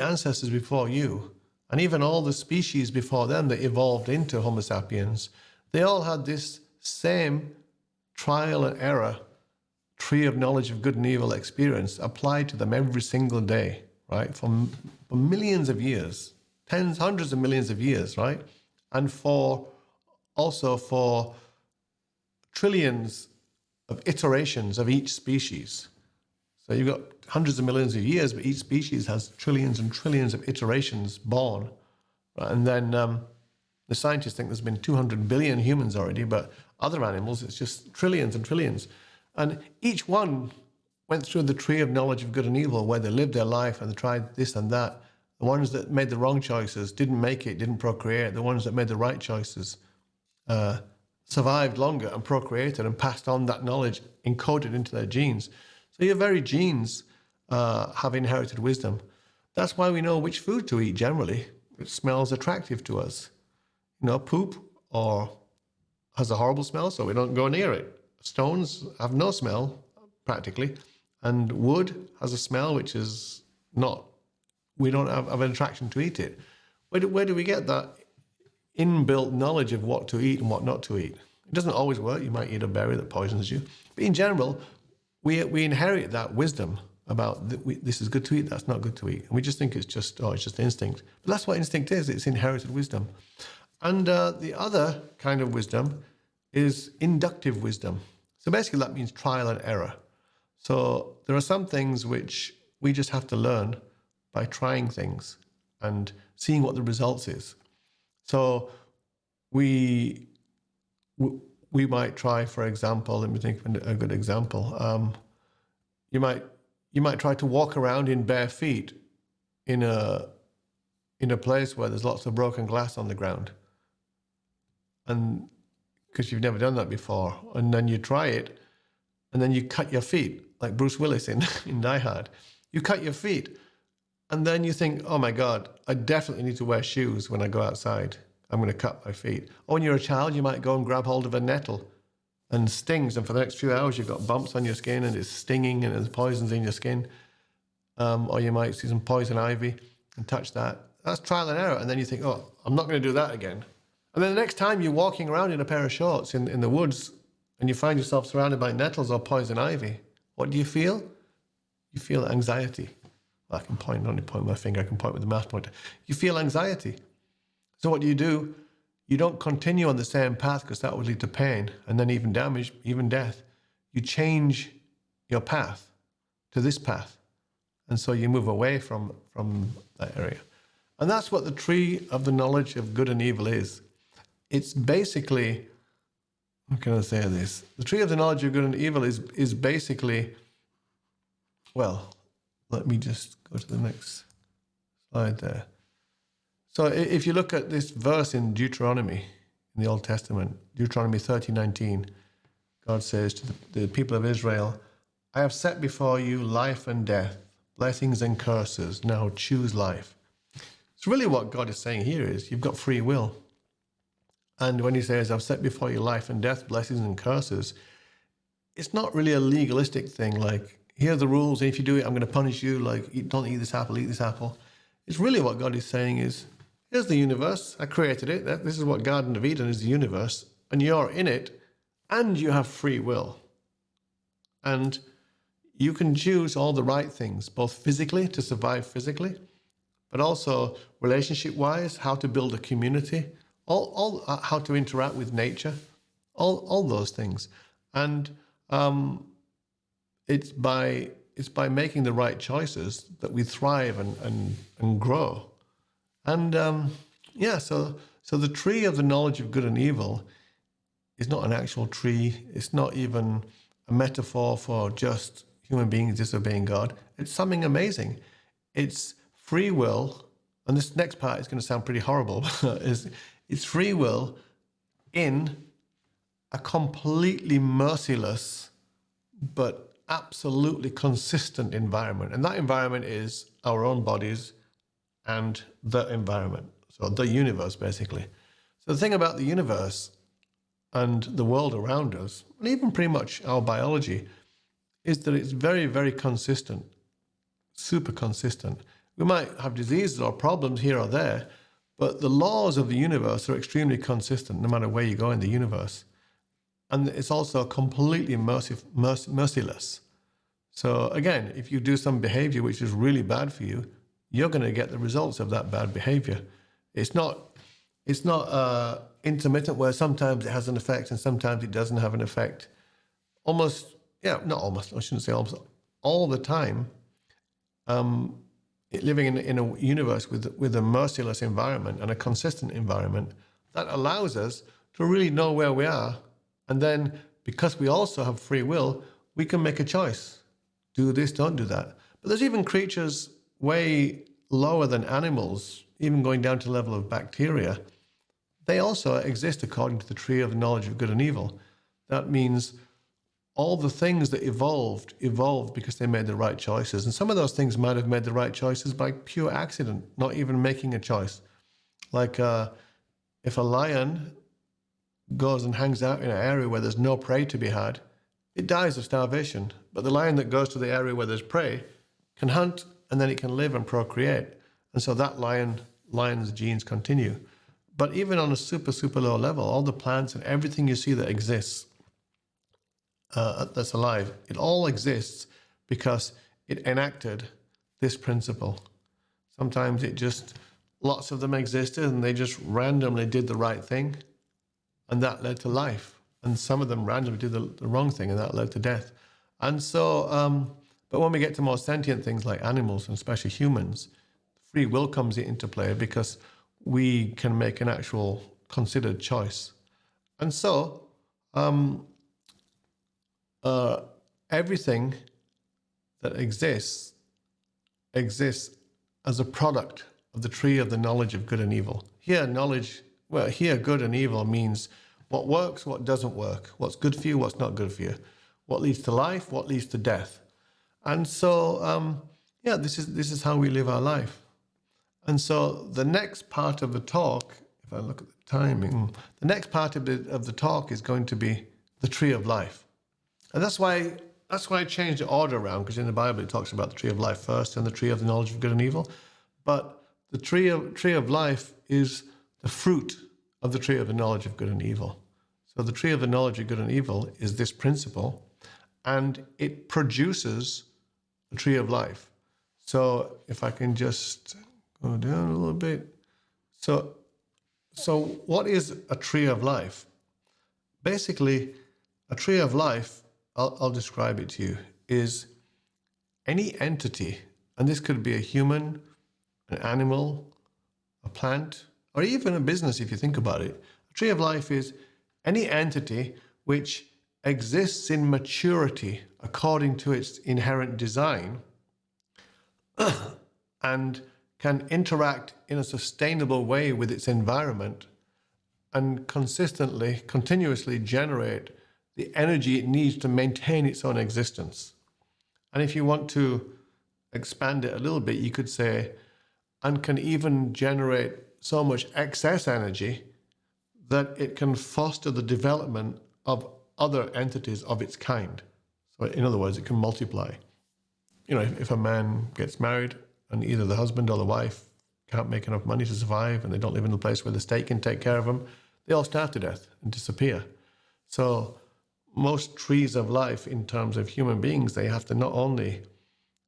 ancestors before you, and even all the species before them that evolved into Homo sapiens, they all had this same trial and error tree of knowledge of good and evil experience applied to them every single day, right? For millions of years, tens, hundreds of millions of years, right? And also for trillions of iterations of each species. So you've got hundreds of millions of years, but each species has trillions and trillions of iterations born. Right? And then the scientists think there's been 200 billion humans already, but other animals, it's just trillions and trillions. And each one went through the tree of knowledge of good and evil, where they lived their life and they tried this and that. The ones that made the wrong choices didn't make it, didn't procreate. The ones that made the right choices survived longer and procreated and passed on that knowledge encoded into their genes. So your very genes have inherited wisdom. That's why we know which food to eat generally. It smells attractive to us. Poop or has a horrible smell, so we don't go near it. Stones have no smell, practically, and wood has a smell which is not, we don't have an attraction to eat it. Where do we get that inbuilt knowledge of what to eat and what not to eat? It doesn't always work. You might eat a berry that poisons you. But in general, we inherit that wisdom about this is good to eat, that's not good to eat. And we just think it's just instinct. But that's what instinct is. It's inherited wisdom. And the other kind of wisdom is inductive wisdom. So basically that means trial and error. So there are some things which we just have to learn by trying things and seeing what the results is. So we might try, for example, let me think of a good example. You might try to walk around in bare feet in a place where there's lots of broken glass on the ground. And because you've never done that before. And then you try it, and then you cut your feet, like Bruce Willis in Die Hard. You cut your feet, and then you think, oh my God, I definitely need to wear shoes when I go outside. I'm going to cut my feet. Or when you're a child, you might go and grab hold of a nettle and stings, and for the next few hours you've got bumps on your skin and it's stinging and there's poisons in your skin. Or you might see some poison ivy and touch that. That's trial and error. And then you think, oh, I'm not going to do that again. And then the next time you're walking around in a pair of shorts in the woods and you find yourself surrounded by nettles or poison ivy, what do you feel? You feel anxiety. I can only point with my finger, I can point with the mouse pointer. You feel anxiety. So what do? You don't continue on the same path because that would lead to pain and then even damage, even death. You change your path to this path. And so you move away from that area. And that's what the tree of the knowledge of good and evil is. It's basically, how can I say this? The tree of the knowledge of good and evil is basically, well, let me just go to the next slide there. So if you look at this verse in Deuteronomy, in the Old Testament, Deuteronomy 30:19, God says to the people of Israel, I have set before you life and death, blessings and curses. Now choose life. So really what God is saying here is you've got free will. And when he says, I've set before you life and death, blessings and curses, it's not really a legalistic thing like, here are the rules, and if you do it, I'm going to punish you, like, don't eat this apple, eat this apple. It's really what God is saying is, here's the universe. I created it. This is what Garden of Eden is, the universe. And you're in it. And you have free will. And you can choose all the right things, both physically, to survive physically, but also relationship-wise, how to build a community, all how to interact with nature, all those things. And it's by making the right choices that we thrive and grow. And so the tree of the knowledge of good and evil is not an actual tree. It's not even a metaphor for just human beings disobeying God. It's something amazing. It's free will, and this next part is going to sound pretty horrible, it's free will in a completely merciless but absolutely consistent environment. And that environment is our own bodies and the environment, so the universe, basically. So the thing about the universe and the world around us, and even pretty much our biology, is that it's very, very consistent, super consistent. We might have diseases or problems here or there, but the laws of the universe are extremely consistent no matter where you go in the universe. And it's also completely merciless. So again, if you do some behavior which is really bad for you, you're going to get the results of that bad behavior. It's not intermittent, where sometimes it has an effect and sometimes it doesn't have an effect. Not almost, I shouldn't say almost, all the time, living in a universe with a merciless environment and a consistent environment that allows us to really know where we are. And then, because we also have free will, we can make a choice. Do this, don't do that. But there's even creatures way lower than animals, even going down to the level of bacteria. They also exist according to the tree of the knowledge of good and evil. That means all the things that evolved because they made the right choices. And some of those things might have made the right choices by pure accident, not even making a choice. Like if a lion goes and hangs out in an area where there's no prey to be had, it dies of starvation. But the lion that goes to the area where there's prey can hunt, and then it can live and procreate. And so that lion's genes continue. But even on a super, super low level, all the plants and everything you see that exists, that's alive, it all exists because it enacted this principle. Sometimes lots of them existed and they just randomly did the right thing, and that led to life. And some of them randomly did the wrong thing, and that led to death. And so, but when we get to more sentient things like animals, and especially humans, free will comes into play because we can make an actual considered choice. And so, everything that exists as a product of the tree of the knowledge of good and evil. Here, good and evil means what works, what doesn't work, what's good for you, what's not good for you, what leads to life, what leads to death. And so, this is how we live our life. And so the next part of the talk, if I look at the timing, the next part of the talk is going to be the tree of life. And that's why I changed the order around, because in the Bible it talks about the tree of life first and the tree of the knowledge of good and evil. But the tree of life is the fruit of the tree of the knowledge of good and evil. So the tree of the knowledge of good and evil is this principle, and it produces the tree of life. So if I can just go down a little bit. So what is a tree of life? Basically, a tree of life, I'll describe it to you, is any entity, and this could be a human, an animal, a plant, or even a business if you think about it. A tree of life is any entity which exists in maturity according to its inherent design and can interact in a sustainable way with its environment and continuously generate the energy it needs to maintain its own existence. And if you want to expand it a little bit, you could say, and can even generate so much excess energy that it can foster the development of other entities of its kind. So in other words, it can multiply. If a man gets married and either the husband or the wife can't make enough money to survive and they don't live in a place where the state can take care of them, they all starve to death and disappear. So most trees of life in terms of human beings, they have to not only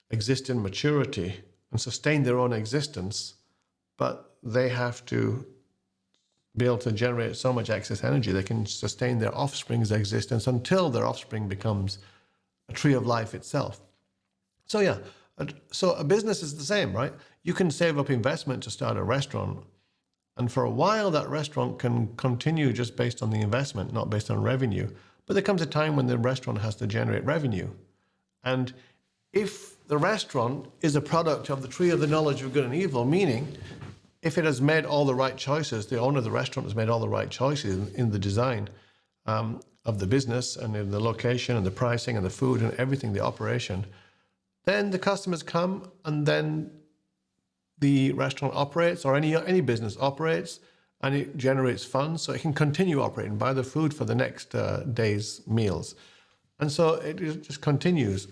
exist in maturity and sustain their own existence, but they have to be able to generate so much excess energy they can sustain their offspring's existence until their offspring becomes a tree of life itself. So yeah, so a business is the same, right? You can save up investment to start a restaurant, and for a while that restaurant can continue just based on the investment, not based on revenue. But there comes a time when the restaurant has to generate revenue. And if the restaurant is a product of the tree of the knowledge of good and evil, meaning if it has made all the right choices, the owner of the restaurant has made all the right choices in the design of the business and in the location and the pricing and the food and everything, the operation, then the customers come and then the restaurant operates, or any business operates, and it generates funds so it can continue operating, buy the food for the next day's meals. And so it just continues.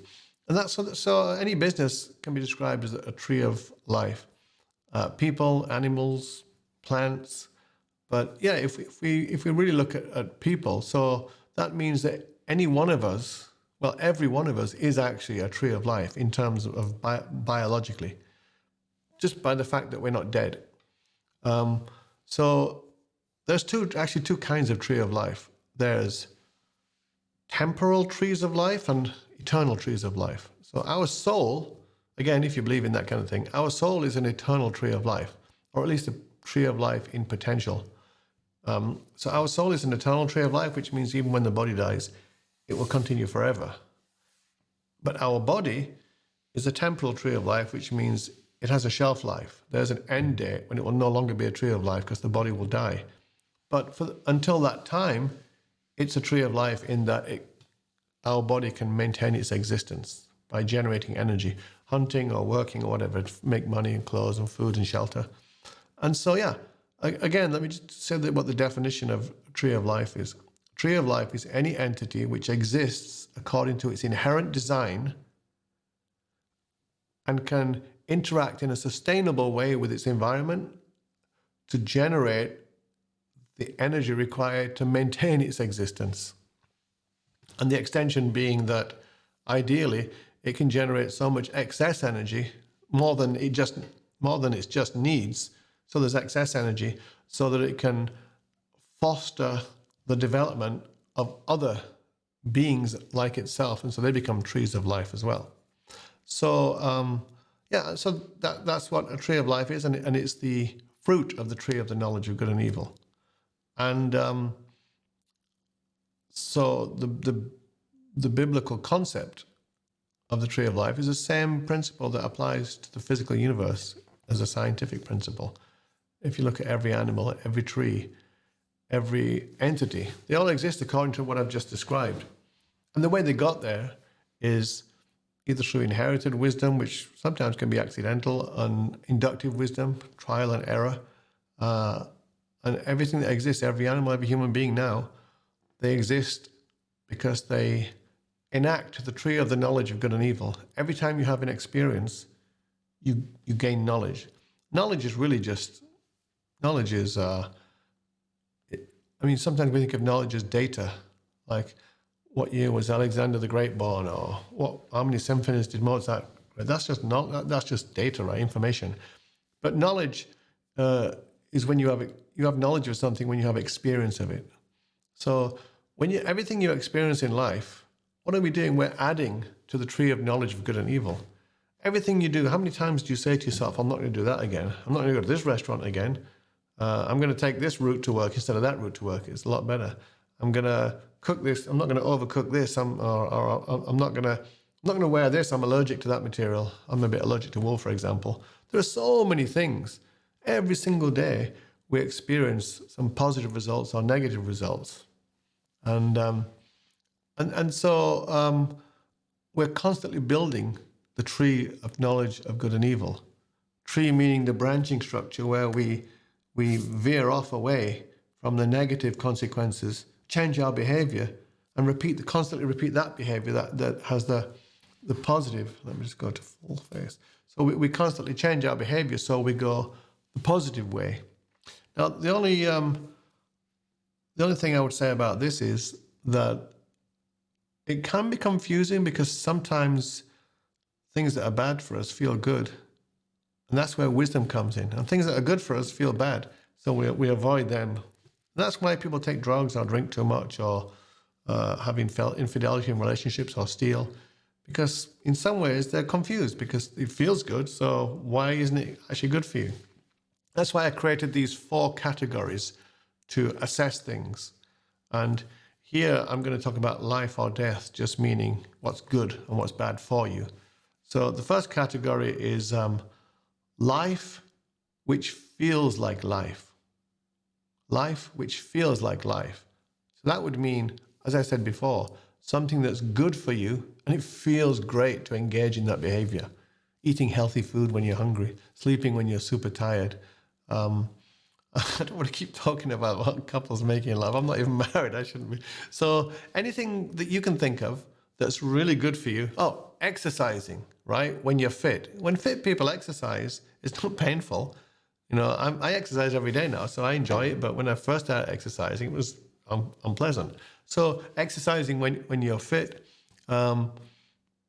And that's so any business can be described as a tree of life. People, animals, plants. But yeah, if we really look at people, so that means that any one of us, well, every one of us is actually a tree of life in terms of biologically, just by the fact that we're not dead. So there's two kinds of tree of life. There's temporal trees of life and eternal trees of life. So our soul, again, if you believe in that kind of thing, our soul is an eternal tree of life, or at least a tree of life in potential. So our soul is an eternal tree of life, which means even when the body dies, it will continue forever. But our body is a temporal tree of life, which means it has a shelf life. There's an end date when it will no longer be a tree of life because the body will die. But until that time, it's a tree of life in that our body can maintain its existence by generating energy, hunting or working or whatever, to make money and clothes and food and shelter. And so, yeah, again, let me just say what the definition of tree of life is. Tree of life is any entity which exists according to its inherent design and can interact in a sustainable way with its environment to generate the energy required to maintain its existence. And the extension being that ideally it can generate so much excess energy, more than it just needs. So there's excess energy so that it can foster the development of other beings like itself. And so they become trees of life as well. So, so that's what a tree of life is. And it's the fruit of the tree of the knowledge of good and evil. And so the biblical concept of the tree of life is the same principle that applies to the physical universe as a scientific principle. If you look at every animal, every tree, every entity, they all exist according to what I've just described. And the way they got there is either through inherited wisdom, which sometimes can be accidental, and inductive wisdom, trial and error. And everything that exists, every animal, every human being now, they exist because they enact the tree of the knowledge of good and evil. Every time you have an experience, you gain knowledge. Knowledge is really just, knowledge is, sometimes we think of knowledge as data, like what year was Alexander the Great born, or how many symphonies did Mozart? That's just data, right? Information. But knowledge is when you have knowledge of something when you have experience of it. So everything you experience in life, what are we doing? We're adding to the tree of knowledge of good and evil. Everything you do, how many times do you say to yourself, I'm not going to do that again. I'm not going to go to this restaurant again. I'm going to take this route to work instead of that route to work. It's a lot better. I'm going to cook this. I'm not going to overcook this. I'm not going to wear this. I'm allergic to that material. I'm a bit allergic to wool, for example. There are so many things. Every single day we experience some positive results or negative results. And so we're constantly building the tree of knowledge of good and evil. Tree meaning the branching structure where we veer off away from the negative consequences, change our behavior, and constantly repeat that behavior that has the positive. Let me just go to full face. So we constantly change our behavior so we go the positive way. Now, the only thing I would say about this is that it can be confusing because sometimes things that are bad for us feel good. And that's where wisdom comes in. And things that are good for us feel bad. So we avoid them. And that's why people take drugs or drink too much or have infidelity in relationships or steal. Because in some ways they're confused because it feels good. So why isn't it actually good for you? That's why I created these 4 categories to assess things. And here I'm going to talk about life or death, just meaning what's good and what's bad for you. So the first category is life which feels like life. Life which feels like life. So that would mean, as I said before, something that's good for you and it feels great to engage in that behavior. Eating healthy food when you're hungry, sleeping when you're super tired. I don't want to keep talking about what couples making love. I'm not even married. I shouldn't be. So anything that you can think of that's really good for you. Oh, exercising, right? When you're fit. When fit people exercise, it's not painful. I exercise every day now, so I enjoy it. But when I first started exercising, it was unpleasant. So exercising when you're fit,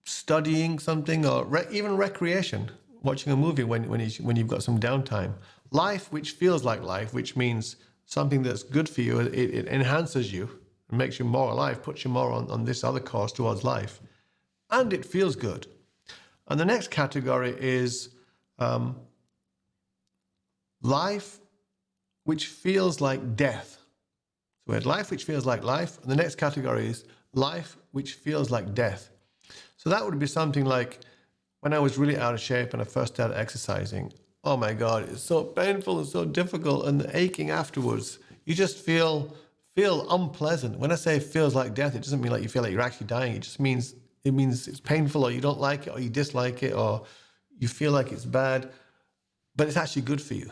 studying something, or even recreation, watching a movie when you've got some downtime. Life which feels like life, which means something that's good for you. It enhances you and makes you more alive, puts you more on this other course towards life. And it feels good. And the next category is life which feels like death. So we had life which feels like life. And the next category is life which feels like death. So that would be something like when I was really out of shape and I first started exercising. Oh my God, it's so painful and so difficult and the aching afterwards. You just feel unpleasant. When I say feels like death, it doesn't mean like you feel like you're actually dying. It just means it's painful, or you don't like it, or you dislike it, or you feel like it's bad, but it's actually good for you.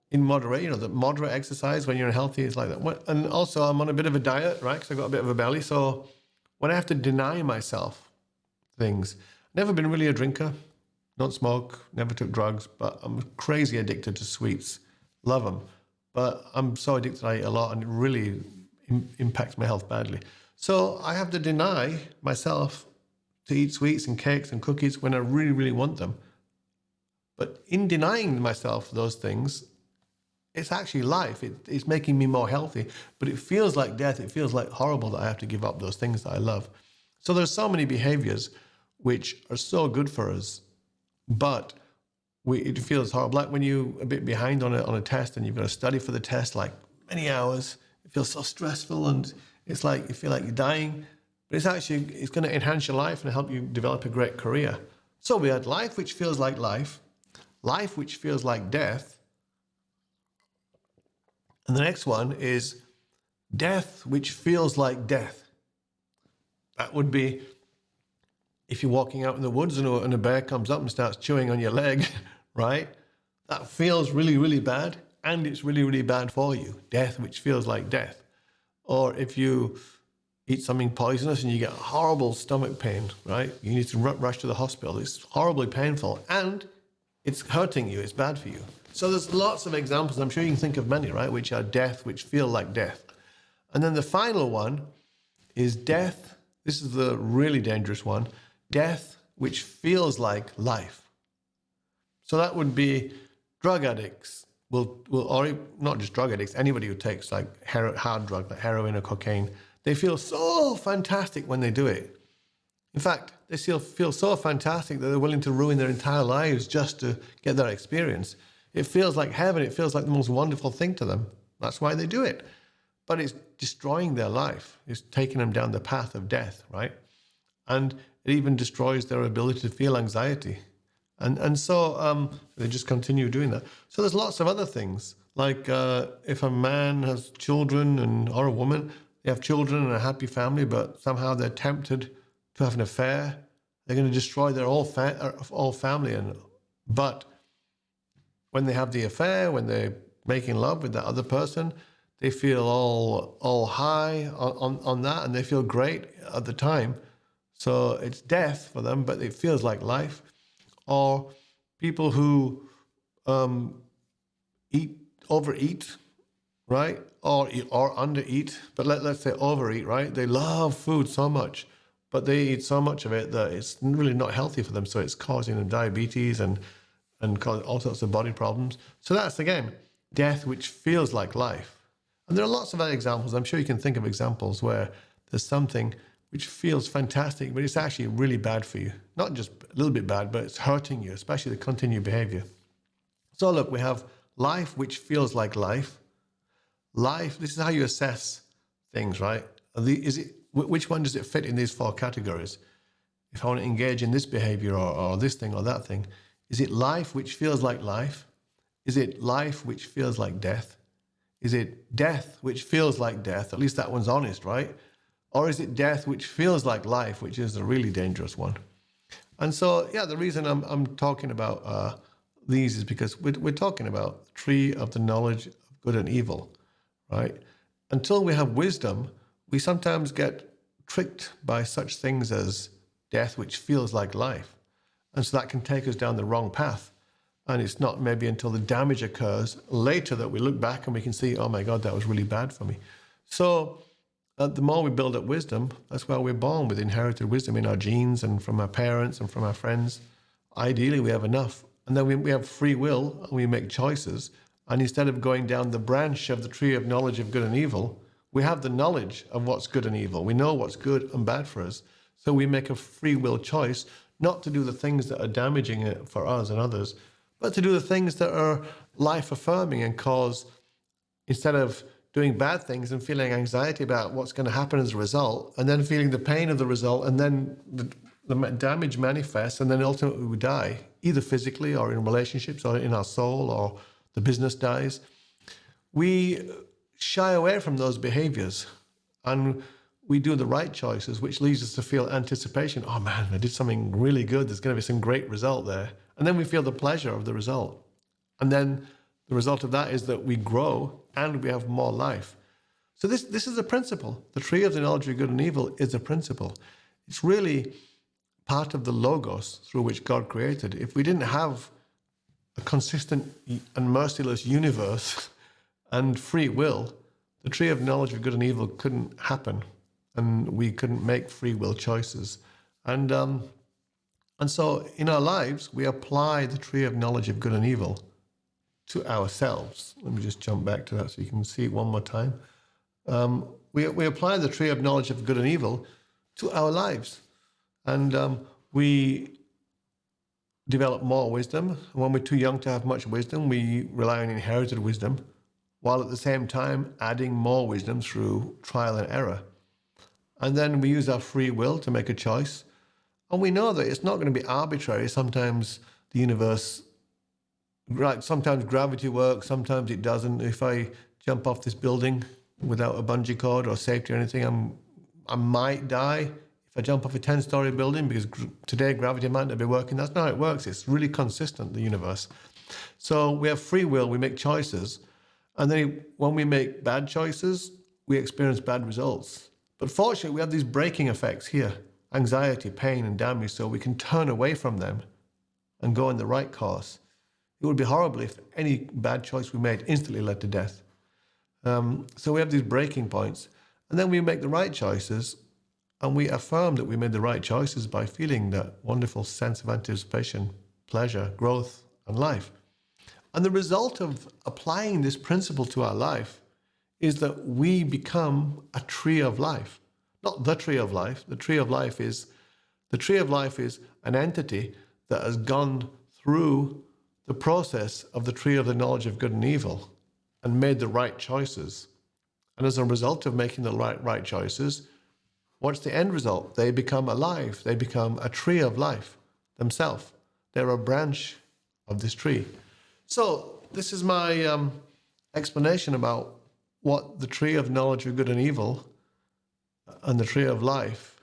In moderate, the moderate exercise when you're healthy is like that. And also I'm on a bit of a diet, right? Because I've got a bit of a belly. So when I have to deny myself things, never been really a drinker. Don't smoke, never took drugs, but I'm crazy addicted to sweets. Love them. But I'm so addicted I eat a lot and it really impacts my health badly. So I have to deny myself to eat sweets and cakes and cookies when I really, really want them. But in denying myself those things, it's actually life. It's making me more healthy, but it feels like death. It feels like horrible that I have to give up those things that I love. So there's so many behaviors which are so good for us, but it feels horrible. Like when you're a bit behind on a test and you've got to study for the test, like many hours, it feels so stressful and it's like you feel like you're dying, but it's going to enhance your life and help you develop a great career. So we had life which feels like life which feels like death, and the next one is death which feels like death. That would be if you're walking out in the woods and a bear comes up and starts chewing on your leg, right? That feels really, really bad, and it's really, really bad for you. Death, which feels like death. Or if you eat something poisonous and you get horrible stomach pain, right? You need to rush to the hospital. It's horribly painful, and it's hurting you. It's bad for you. So there's lots of examples. I'm sure you can think of many, right? Which are death, which feel like death. And then the final one is death. This is the really dangerous one. Death, which feels like life. So that would be drug addicts, or not just drug addicts, anybody who takes like hard drug, like heroin or cocaine, they feel so fantastic when they do it. In fact, they feel so fantastic that they're willing to ruin their entire lives just to get that experience. It feels like heaven. It feels like the most wonderful thing to them. That's why they do it. But it's destroying their life. It's taking them down the path of death, right? And it even destroys their ability to feel anxiety. And so they just continue doing that. So there's lots of other things, like if a man has children or a woman, they have children and a happy family, but somehow they're tempted to have an affair, they're going to destroy their whole family. But when they have the affair, when they're making love with that other person, they feel all high on that, and they feel great at the time. So it's death for them, but it feels like life. Or people who overeat, right? Or undereat, but let's say overeat, right? They love food so much, but they eat so much of it that it's really not healthy for them. So it's causing them diabetes and cause all sorts of body problems. So that's, again, death which feels like life. And there are lots of other examples. I'm sure you can think of examples where there's something which feels fantastic, but it's actually really bad for you. Not just a little bit bad, but it's hurting you, especially the continued behavior. So look, we have life which feels like life. Life, this is how you assess things, right? Which one does it fit in these four categories? If I want to engage in this behavior or this thing or that thing, is it life which feels like life? Is it life which feels like death? Is it death which feels like death? At least that one's honest, right? Or is it death which feels like life, which is a really dangerous one? And so, yeah, the reason I'm talking about these is because we're talking about the tree of the knowledge of good and evil, right? Until we have wisdom, we sometimes get tricked by such things as death, which feels like life. And so that can take us down the wrong path. And it's not maybe until the damage occurs later that we look back and we can see, oh my God, that was really bad for me. So the more we build up wisdom, that's why we're born with inherited wisdom in our genes and from our parents and from our friends. Ideally, we have enough. And then we have free will and we make choices. And instead of going down the branch of the tree of knowledge of good and evil, we have the knowledge of what's good and evil. We know what's good and bad for us. So we make a free will choice not to do the things that are damaging it for us and others, but to do the things that are life affirming and cause, instead of doing bad things and feeling anxiety about what's going to happen as a result, and then feeling the pain of the result, and then the damage manifests, and then ultimately we die, either physically or in relationships or in our soul, or the business dies. We shy away from those behaviors and we do the right choices, which leads us to feel anticipation. Oh man, I did something really good. There's going to be some great result there. And then we feel the pleasure of the result. And then the result of that is that we grow and we have more life. So this is a principle. The tree of the knowledge of good and evil is a principle. It's really part of the logos through which God created. If we didn't have a consistent and merciless universe and free will, the tree of knowledge of good and evil couldn't happen, and we couldn't make free will choices. And so in our lives, we apply the tree of knowledge of good and evil to ourselves. Let me just jump back to that so you can see it one more time. We apply the tree of knowledge of good and evil to our lives. And we develop more wisdom. And when we're too young to have much wisdom, we rely on inherited wisdom, while at the same time adding more wisdom through trial and error. And then we use our free will to make a choice. And we know that it's not going to be arbitrary. Sometimes the universe, right, sometimes gravity works, sometimes it doesn't. If I jump off this building without a bungee cord or safety or anything, I might die. If I jump off a 10-story building, because today gravity might not be working, that's not how it works. It's really consistent, the universe. So we have free will, we make choices. And then when we make bad choices, we experience bad results. But fortunately, we have these braking effects here, anxiety, pain, and damage, so we can turn away from them and go in the right course. It would be horrible if any bad choice we made instantly led to death. So we have these breaking points, and then we make the right choices, and we affirm that we made the right choices by feeling that wonderful sense of anticipation, pleasure, growth, and life. And the result of applying this principle to our life is that we become a tree of life. Not the tree of life. The tree of life is an entity that has gone through the process of the tree of the knowledge of good and evil and made the right choices. And as a result of making the right choices, what's the end result? They become alive. They become a tree of life themselves. They're a branch of this tree. So this is my explanation about what the tree of knowledge of good and evil and the tree of life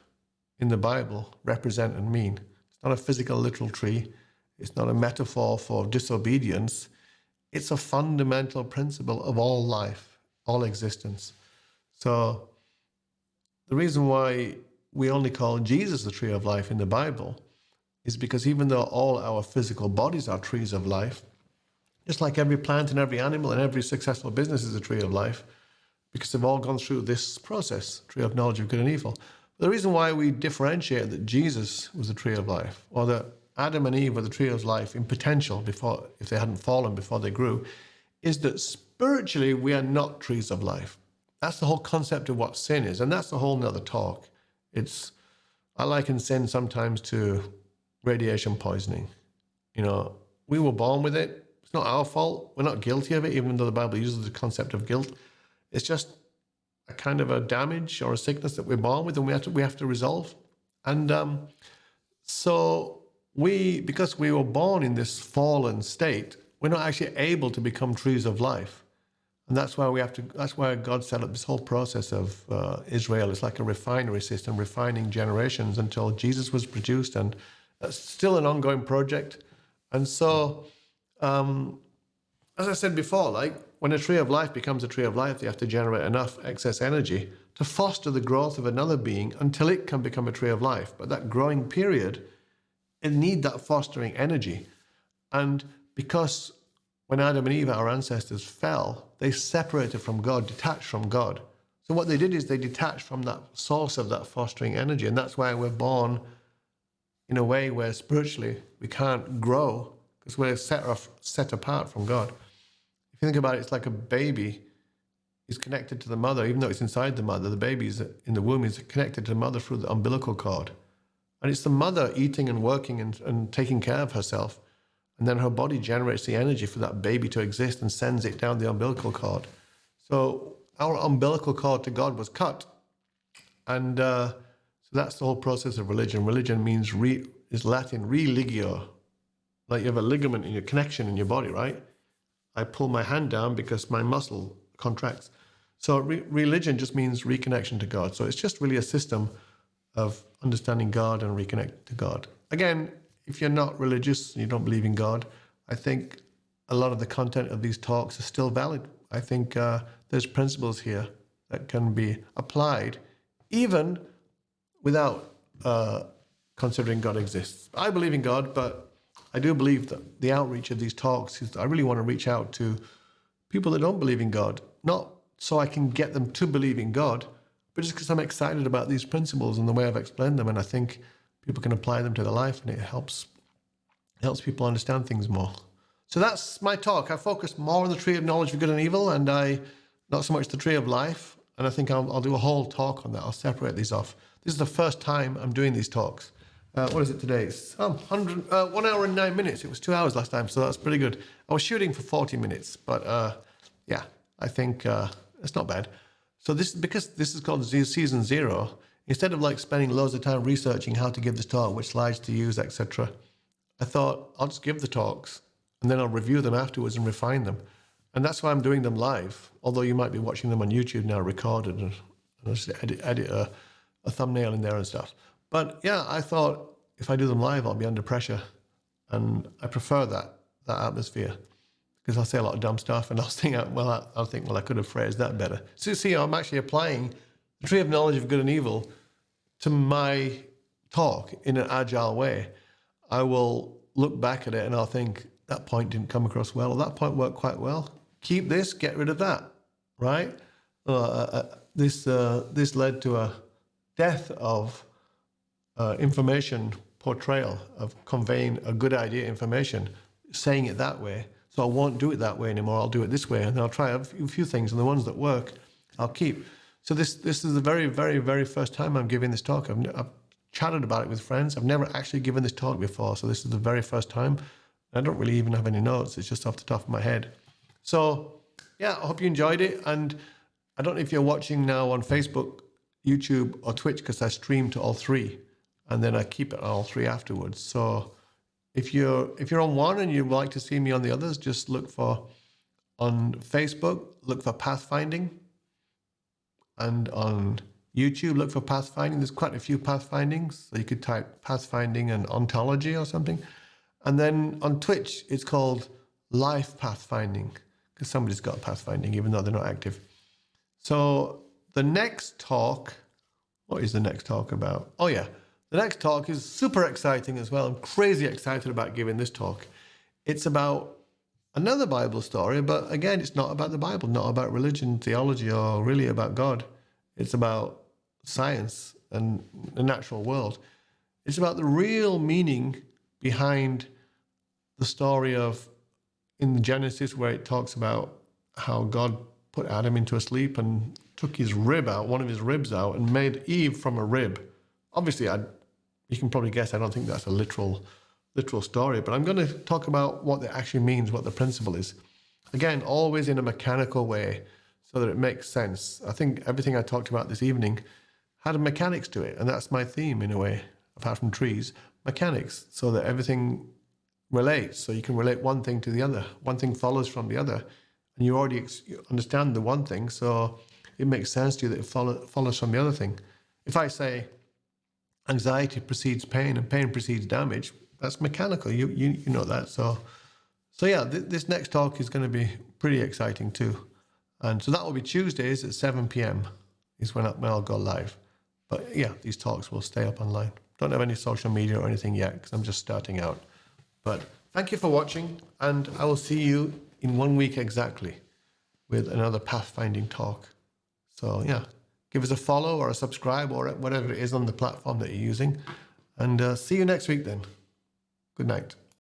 in the Bible represent and mean. It's not a physical, literal tree. It's not a metaphor for disobedience. It's a fundamental principle of all life, all existence. So the reason why we only call Jesus the tree of life in the Bible is because even though all our physical bodies are trees of life, Just like every plant and every animal and every successful business is a tree of life, because they've all gone through this process, tree of knowledge of good and evil. But the reason why we differentiate that Jesus was the tree of life, or that Adam and Eve were the tree of life in potential before, if they hadn't fallen before they grew, is that spiritually we are not trees of life. That's the whole concept of what sin is, and that's a whole nother talk. I liken sin sometimes to radiation poisoning. We were born with it. It's not our fault. We're not guilty of it, even though the Bible uses the concept of guilt. It's just a kind of a damage or a sickness that we're born with, and we have to resolve. And so because we were born in this fallen state, we're not actually able to become trees of life. And that's why God set up this whole process of Israel. It's like a refinery system, refining generations until Jesus was produced, and that's still an ongoing project. And so, as I said before, like when a tree of life becomes a tree of life, they have to generate enough excess energy to foster the growth of another being until it can become a tree of life. But that growing period, it needs that fostering energy. And because when Adam and Eve, our ancestors, fell, they separated from God, detached from God. So what they did is they detached from that source of that fostering energy. And that's why we're born in a way where spiritually we can't grow, because we're set apart from God. If you think about it, it's like a baby is connected to the mother, even though it's inside the mother. The baby is in the womb is connected to the mother through the umbilical cord. And it's the mother eating and working and taking care of herself. And then her body generates the energy for that baby to exist and sends it down the umbilical cord. So our umbilical cord to God was cut. And so that's the whole process of religion. Religion is Latin, religio. Like you have a ligament in your connection in your body, right? I pull my hand down because my muscle contracts. So religion just means reconnection to God. So it's just really a system of understanding God and reconnect to God. Again, if you're not religious and you don't believe in God, I think a lot of the content of these talks is still valid. I think there's principles here that can be applied even without considering God exists. I believe in God, but I do believe that the outreach of these talks is I really want to reach out to people that don't believe in God, not so I can get them to believe in God, but just because I'm excited about these principles and the way I've explained them, and I think people can apply them to their life, and it helps people understand things more. So that's my talk. I focus more on the tree of knowledge of good and evil, and not so much the tree of life. And I think I'll do a whole talk on that. I'll separate these off. This is the first time I'm doing these talks. What is it today? It's 1 hour and 9 minutes. It was 2 hours last time, so that's pretty good. I was shooting for 40 minutes, but I think it's not bad. So because this is called Season 0, instead of like spending loads of time researching how to give this talk, which slides to use, etc., I thought I'll just give the talks and then I'll review them afterwards and refine them. And that's why I'm doing them live, although you might be watching them on YouTube now recorded, and I'll just edit a thumbnail in there and stuff. But yeah, I thought if I do them live, I'll be under pressure. And I prefer that atmosphere, because I'll say a lot of dumb stuff and I'll think, I could have phrased that better. So you see, I'm actually applying the tree of knowledge of good and evil to my talk in an agile way. I will look back at it and I'll think, that point didn't come across well, or that point worked quite well. Keep this, get rid of that, right? This led to a death of information portrayal, of conveying a good idea information, saying it that way. So I won't do it that way anymore. I'll do it this way, and I'll try a few things, and the ones that work, I'll keep. So this is the very, very, very first time I'm giving this talk. I've chatted about it with friends. I've never actually given this talk before, so this is the very first time. I don't really even have any notes. It's just off the top of my head. So yeah, I hope you enjoyed it. And I don't know if you're watching now on Facebook, YouTube, or Twitch, because I stream to all three, and then I keep it on all three afterwards. So if you're on one and you'd like to see me on the others, just look for, on Facebook, look for Pathfinding, and on YouTube, look for Pathfinding. There's quite a few Pathfindings, so you could type Pathfinding and Ontology or something. And then on Twitch, it's called Life Pathfinding, because somebody's got Pathfinding, even though they're not active. So the next talk, what is the next talk about? Oh yeah, the next talk is super exciting as well. I'm crazy excited about giving this talk. It's about another Bible story, but again, it's not about the Bible, not about religion, theology, or really about God. It's about science and the natural world. It's about the real meaning behind the story of in Genesis, where it talks about how God put Adam into a sleep and took his rib out, one of his ribs out, and made Eve from a rib. Obviously, you can probably guess I don't think that's a literal story, but I'm going to talk about what it actually means, what the principle is. Again, always in a mechanical way so that it makes sense. I think everything I talked about this evening had a mechanics to it, and that's my theme in a way, apart from trees, mechanics, so that everything relates. So you can relate one thing to the other. One thing follows from the other, and you already understand the one thing, so it makes sense to you that it follows from the other thing. If I say anxiety precedes pain and pain precedes damage, that's mechanical. You know that. So yeah, this next talk is going to be pretty exciting too. And so that will be Tuesdays at 7 p.m. is when I'll go live. But yeah, these talks will stay up online. Don't have any social media or anything yet because I'm just starting out. But thank you for watching, and I will see you in 1 week exactly with another pathfinding talk. So yeah, give us a follow or a subscribe or whatever it is on the platform that you're using. And see you next week then. Good night.